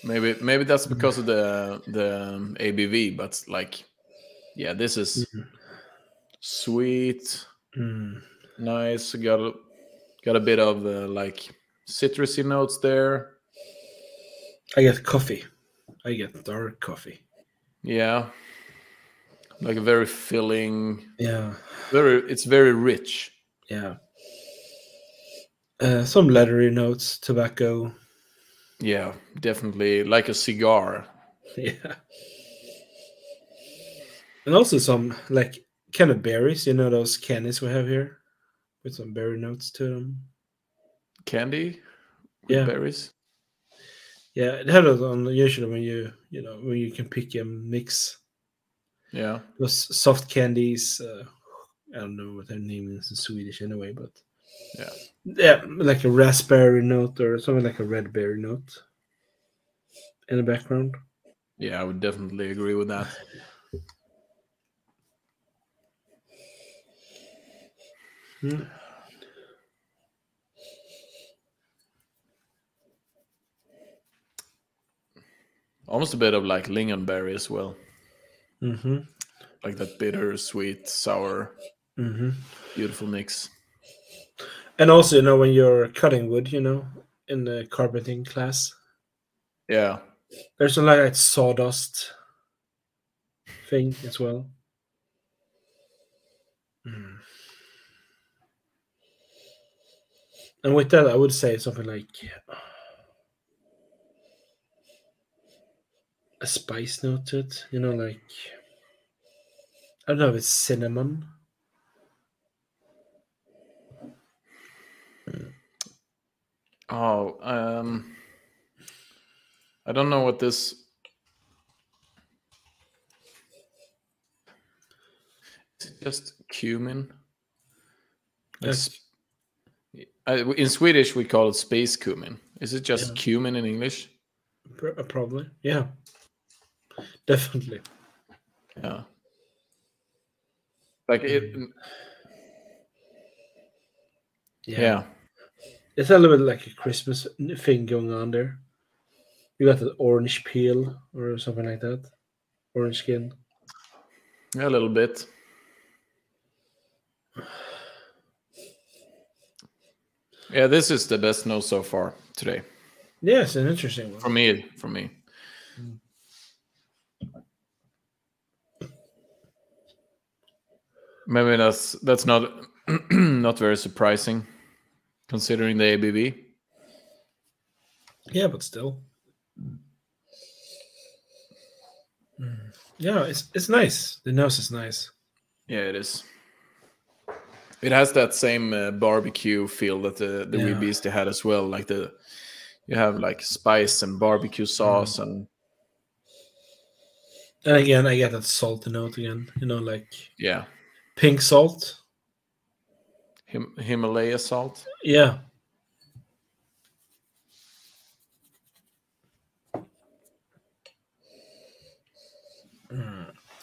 Maybe that's because of the ABV, but like, yeah, this is sweet, nice. Got a bit of like citrusy notes there. I get coffee. I get dark coffee. Yeah, like a very filling. Yeah, It's very rich. yeah. Some leathery notes, tobacco. Yeah, definitely like a cigar. Yeah, and also some like kind of berries. You know those candies we have here with some berry notes to them. Candy with Yeah, berries. yeah. It had it on usually when when you can pick and mix Yeah, those soft candies. I don't know what their name is in Swedish anyway, but yeah. yeah, like a raspberry note or something like a red berry note in the background. Yeah, I would definitely agree with that. Hmm. Almost a bit of like lingonberry as well. Mm-hmm. Like that bitter, sweet, sour, beautiful mix. And also, when you're cutting wood, in the carpeting class, Yeah. there's a like sawdust thing as well. Mm. And with that, I would say something like a spice note to it. Like I don't know if it's cinnamon. Oh, I don't know what this. Is it just cumin? Like in Swedish, we call it space cumin. Is it just cumin in English? Probably, yeah, definitely. Yeah. Like it. Yeah. It's a little bit like a Christmas thing going on there. You got the orange peel or something like that, orange skin. Yeah, a little bit. Yeah, this is the best nose so far today. Yeah, it's an interesting one. For me. Maybe that's not not very surprising, considering the ABV. Yeah, but still. Yeah, it's nice. The nose is nice. Yeah, it is. It has that same barbecue feel that the wee Beastie had as well. Like you have like spice and barbecue sauce and again, I get that salty note again. Like yeah, pink salt. Himalaya salt. Yeah.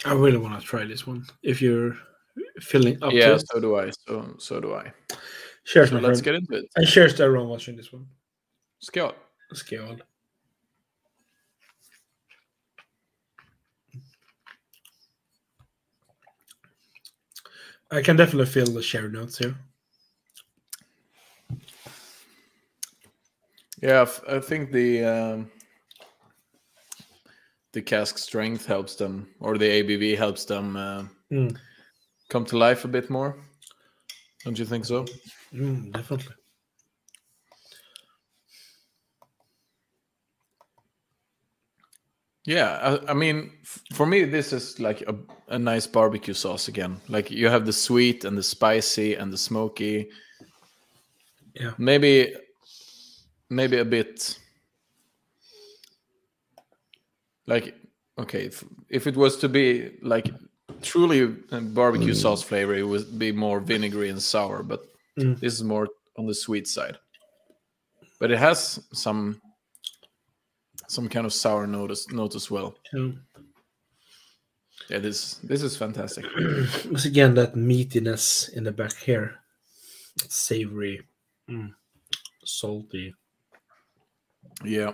I really want to try this one. If you're feeling up to it. So do I. So do I. Cheers, so my let's friend. get into it. And cheers to everyone watching this one. Skål. Skål. I can definitely feel the sherry notes here. Yeah, I think the cask strength helps them, or the ABV helps them come to life a bit more. Don't you think so? Definitely. Yeah, I mean, for me, this is like a nice barbecue sauce again. Like you have the sweet and the spicy and the smoky. Yeah. Maybe a bit. Like, okay, if it was to be like truly a barbecue sauce flavor, it would be more vinegary and sour. But this is more on the sweet side. But it has some kind of sour note as well. Yeah, this is fantastic. Once again, that meatiness in the back here. It's savory, salty. Yeah.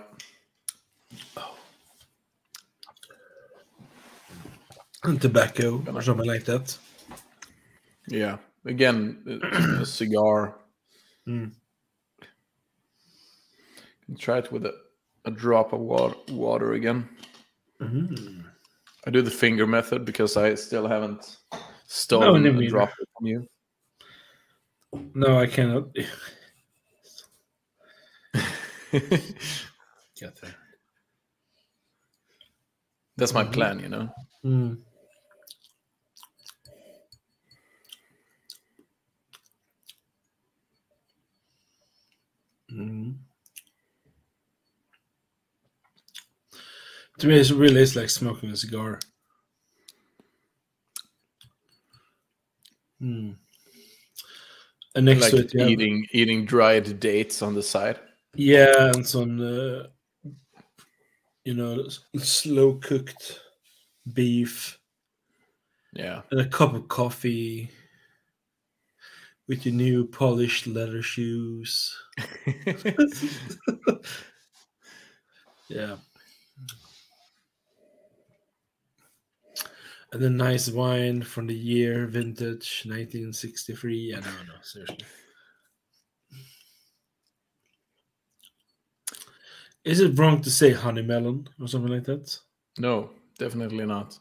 And tobacco or something like that. Yeah. Again, a cigar. Try it with a drop of water again. I do the finger method because I still haven't stolen a drop from you. No, I cannot. Get there. That's my plan, you know. To me, it really is like smoking a cigar. And next like to it, eating dried dates on the side. Yeah, and some, slow cooked beef. Yeah, and a cup of coffee with your new polished leather shoes. Yeah. And a nice wine from the year vintage 1963. I don't know, seriously. Is it wrong to say honey melon or something like that? No, definitely not.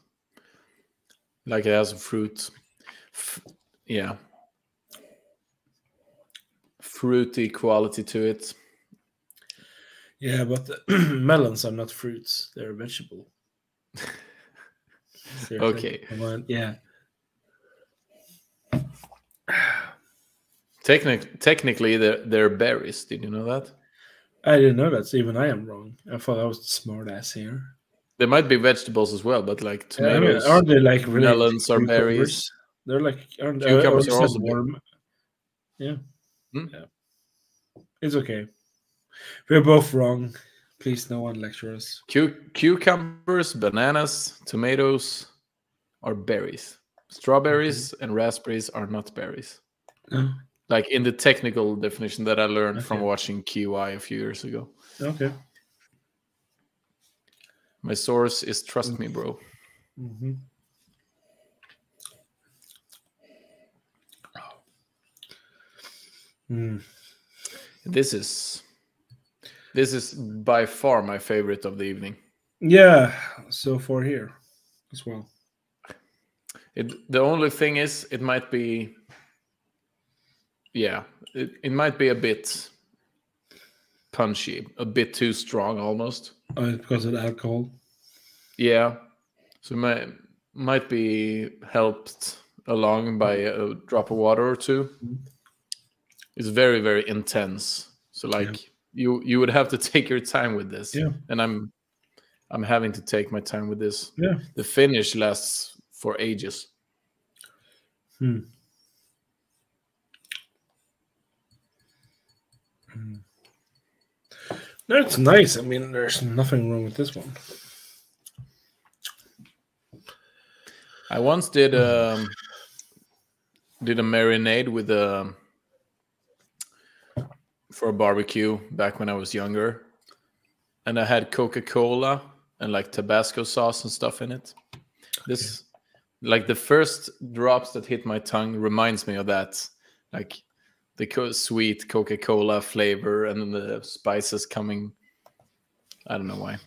Like it has a fruit. Yeah. Fruity quality to it. Yeah, but melons are not fruits. They're a vegetable. Okay. Come on. Yeah. Technically, they're berries. Did you know that? I didn't know that. So even I am wrong. I thought I was the smart ass here. They might be vegetables as well, but like tomatoes, aren't they like melons are berries. They're like Cucumbers are also warm. Yeah. Hmm? Yeah. It's okay. We're both wrong. Please, no one lecture us. Cucumbers, bananas, tomatoes are berries. Strawberries and raspberries are not berries. No. Like in the technical definition that I learned from watching QI a few years ago. Okay. My source is trust me, bro. Mm-hmm. This is by far my favorite of the evening. Yeah, so far here as well. The only thing is, it might be, it might be a bit punchy, a bit too strong almost. Because of the alcohol. Yeah, so might be helped along by a drop of water or two. It's very, very intense. So like you would have to take your time with this. Yeah. And I'm having to take my time with this. Yeah. The finish lasts for ages. No, it's nice. I mean, there's nothing wrong with this one. I once did a marinade with for a barbecue back when I was younger, and I had Coca-Cola and like Tabasco sauce and stuff in it. This, like the first drops that hit my tongue reminds me of that, like the sweet Coca-Cola flavor and then the spices coming. I don't know why.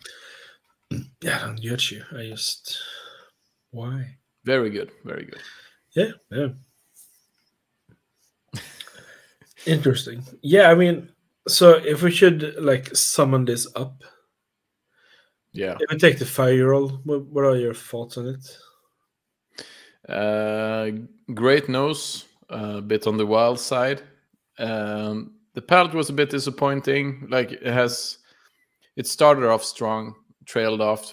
Yeah, I don't get you. I just why? Very good, very good. Yeah. Interesting. Yeah, I mean, so if we should like summon this up, if we take the 5-year-old, what are your thoughts on it? Great nose, a bit on the wild side. The palate was a bit disappointing. Like it started off strong, trailed off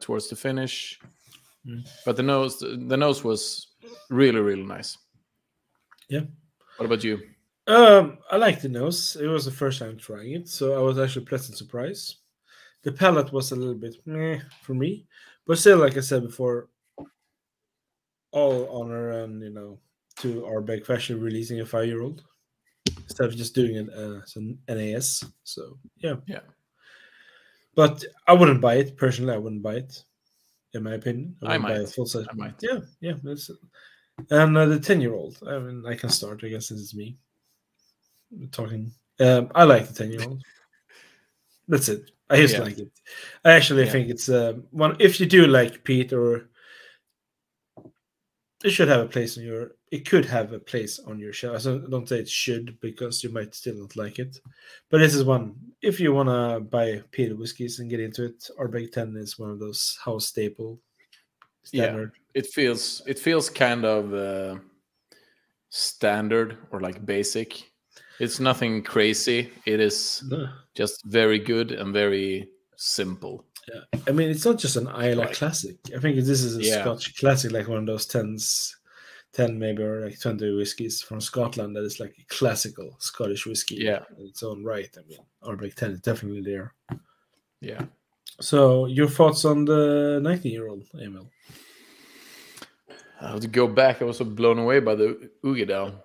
towards the finish, but the nose was really, really nice. Yeah. What about you? I like the nose. It was the first time trying it, so I was actually pleasant surprised. The palate was a little bit meh for me, but still, like I said before, all honor and to Ardbeg Fashion releasing a 5-year-old instead of just doing it as an NAS. So yeah. But I wouldn't buy it personally. I wouldn't buy it. In my opinion, I wouldn't buy a might. full size. I might. Yeah. That's it. And the 10-year-old. I mean, I can start. I guess this is me talking. I like the 10-year-old. That's it. I just like it. I actually think it's one. If you do like peat, or it should have a place on your. It could have a place on your shelf. I don't say it should, because you might still not like it. But this is one. If you want to buy peated whiskies and get into it, Ardbeg 10 is one of those house staple. Standard. Yeah, it feels kind of standard, or like basic. It's nothing crazy. It is just very good and very simple. Yeah, I mean, it's not just an Islay classic. I think this is a Scotch classic, like one of those 10 maybe, or like 20 whiskies from Scotland that is like a classical Scottish whiskey in its own right. I mean, Ardbeg 10 is definitely there. Yeah. So, your thoughts on the 19-year-old, Emil? I have to go back. I was so blown away by the Uigeadail.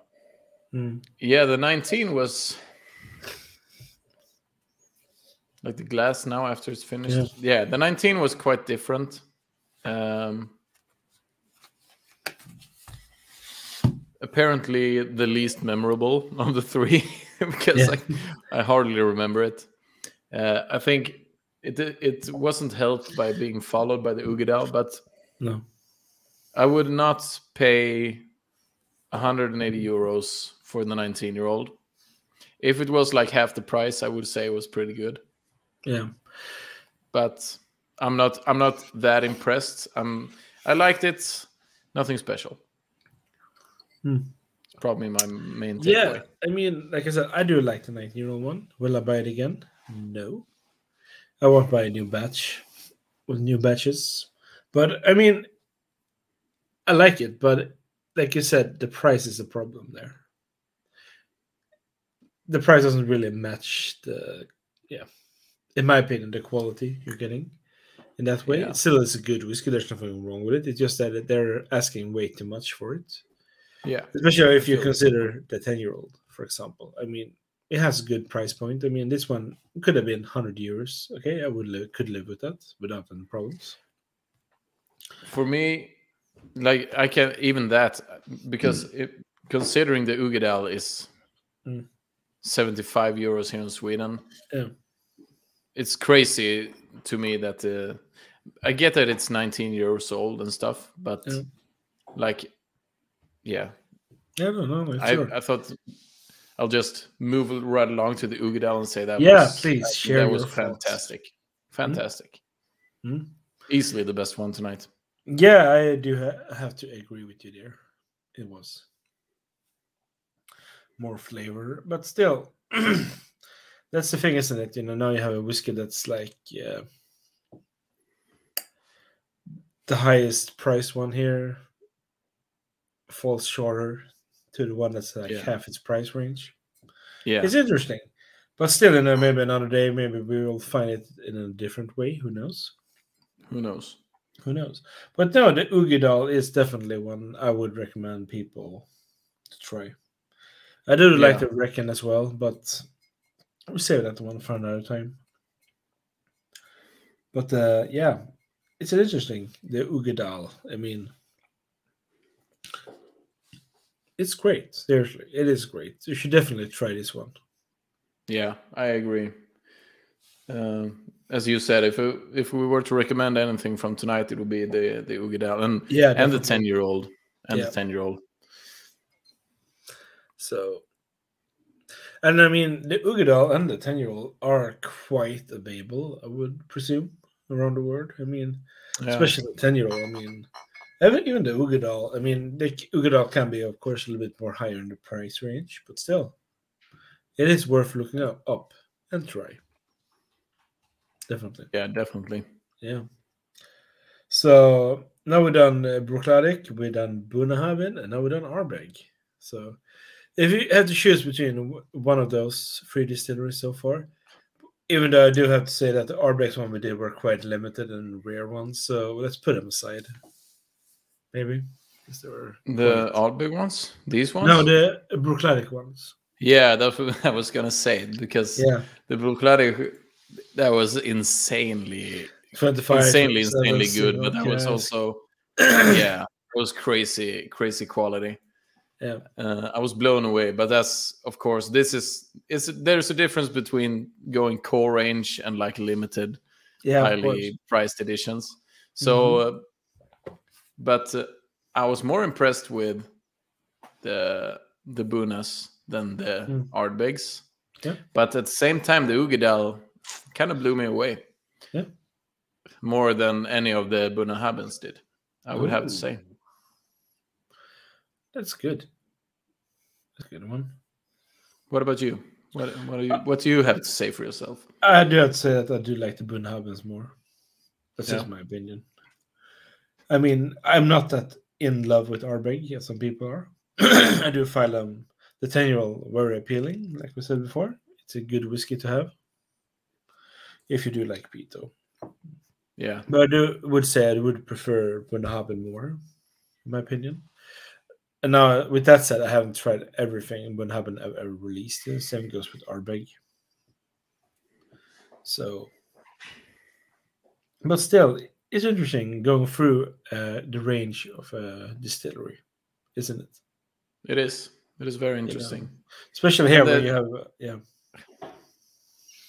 Yeah, the 19 was like the glass now after it's finished. Yeah, the 19 was quite different. Apparently the least memorable of the three, because I hardly remember it. I think it wasn't helped by being followed by the Uigeadail, but no, I would not pay 180 euros for the 19-year-old. If it was like half the price, I would say it was pretty good. Yeah, but I'm not that impressed. I liked it. Nothing special. Probably my main takeaway. Yeah, I mean, like I said, I do like the 19-year-old one. Will I buy it again? No. I won't buy a new batch with new batches. But I mean, I like it, but like you said, the price is a problem there. The price doesn't really match in my opinion, the quality you're getting in that way. It still is a good whiskey. There's nothing wrong with it. It's just that they're asking way too much for it. Yeah. Especially if you consider the 10-year-old, for example. I mean, it has a good price point. I mean, this one could have been 100 euros. Okay, I could live with that without any problems. For me, like, I can even that, because considering the Uigeadail is 75 euros here in Sweden. Yeah. It's crazy to me that I get that it's 19 years old and stuff, but like, no, I thought I'll just move right along to the Uigeadail and say that please share. That was fantastic. Easily the best one tonight. Yeah, I do have to agree with you there. It was more flavor, but still, that's the thing, isn't it? You know, now you have a whiskey that's like the highest price one here falls shorter to the one that's like half its price range. Yeah, it's interesting, but still, you know, maybe another day, maybe we will find it in a different way. Who knows? But no, the Uigeadail is definitely one I would recommend people to try. I do like the Reckon as well, but we'll save that one for another time. But it's interesting, the Uigeadail. I mean, it's great. Seriously, it is great. You should definitely try this one. Yeah, I agree. As you said, if we were to recommend anything from tonight, it would be the Uigeadail and the 10-year-old and the 10-year-old. So, and I mean, the Uigeadail and the 10-year-old are quite available, I would presume, around the world. I mean, especially the 10-year-old. I mean, even the Uigeadail. I mean, the Uigeadail can be, of course, a little bit more higher in the price range, but still, it is worth looking up and try. Definitely. Yeah, definitely. Yeah. So now we're done Bruichladdich, we're done Bunnahabhain, and now we're done Ardbeg. So if you had to choose between one of those three distilleries so far, even though I do have to say that the Ardbeg one we did were quite limited and rare ones, so let's put them aside. Maybe. The Ardbeg ones? These ones? No, the Bruichladdich ones. Yeah, that's what I was going to say, because the Bruichladdich, that was insanely 25, insanely 27 good, but that was cask. also yeah, it was crazy quality. Yeah. I was blown away, but that's, of course, there's a difference between going core range and like limited, Yeah, of course. highly priced editions. So, but I was more impressed with the Bunas than the Ardbegs. Yeah. But at the same time, the Uigeadail kind of blew me away. Yeah. More than any of the Bunnahabens did, I would have to say. That's good. That's a good one. What about you? What do you have to say for yourself? I do have to say that I do like the Bunnahabens more. That's just my opinion. I mean, I'm not that in love with Ardbeg as some people are. I do find the 10-year-old very appealing, like we said before. It's a good whiskey to have if you do like peat, though. Yeah, but I would say I would prefer Bunnahabhain more, in my opinion. And now, with that said, I haven't tried everything Bunnahabhain ever released. The same goes with Ardbeg. So, but still, it's interesting going through the range of a distillery, isn't it? it is. It is very interesting, especially here where you have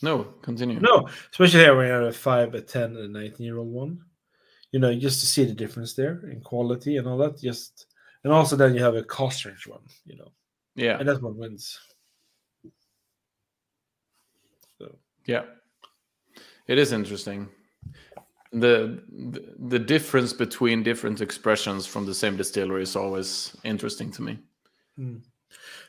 No, continue. No, especially here when you have a 5, a 10, and a 19-year-old one. You know, just to see the difference there in quality and all that. And also then you have a cost range one. You know, yeah, and that's what wins. So yeah, it is interesting. The difference between different expressions from the same distillery is always interesting to me.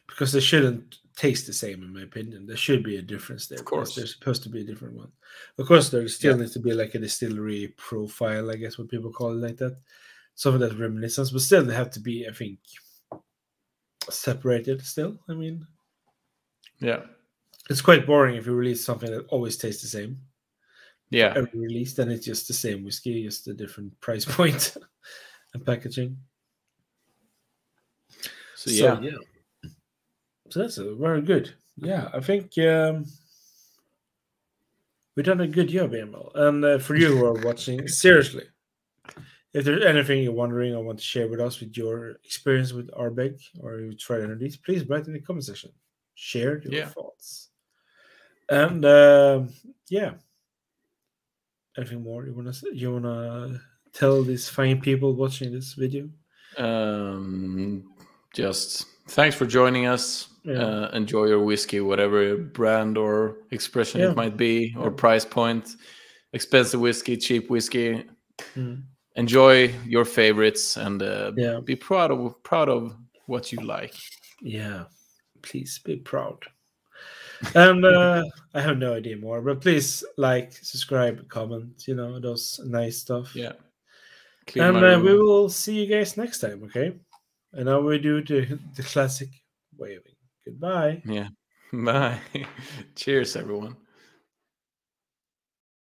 Because they shouldn't taste the same, in my opinion. There should be a difference there. Of course, there's supposed to be a different one. Of course, there still needs to be like a distillery profile, I guess what people call it, like that. Some of that reminiscence, but still they have to be, I think, separated. Still, I mean, yeah, it's quite boring if you release something that always tastes the same. Yeah, every release, then it's just the same whiskey, just a different price point and packaging. So yeah. So that's very good. Yeah, I think we've done a good job, Emil. And for you who are watching, seriously, if there's anything you're wondering or want to share with us with your experience with Ardbeg or you tried any of these, please write in the comment section. Share your thoughts. And yeah. Anything more you wanna tell these fine people watching this video? Just thanks for joining us. Enjoy your whiskey, whatever brand or expression it might be, or price point. Expensive whiskey, cheap whiskey. Enjoy your favorites and be proud of what you like. Yeah, please be proud. And I have no idea more, but please like, subscribe, comment, you know, those nice stuff. Yeah. And we will see you guys next time, okay? And now we do the classic waving. Goodbye. Yeah. Bye. Cheers, everyone.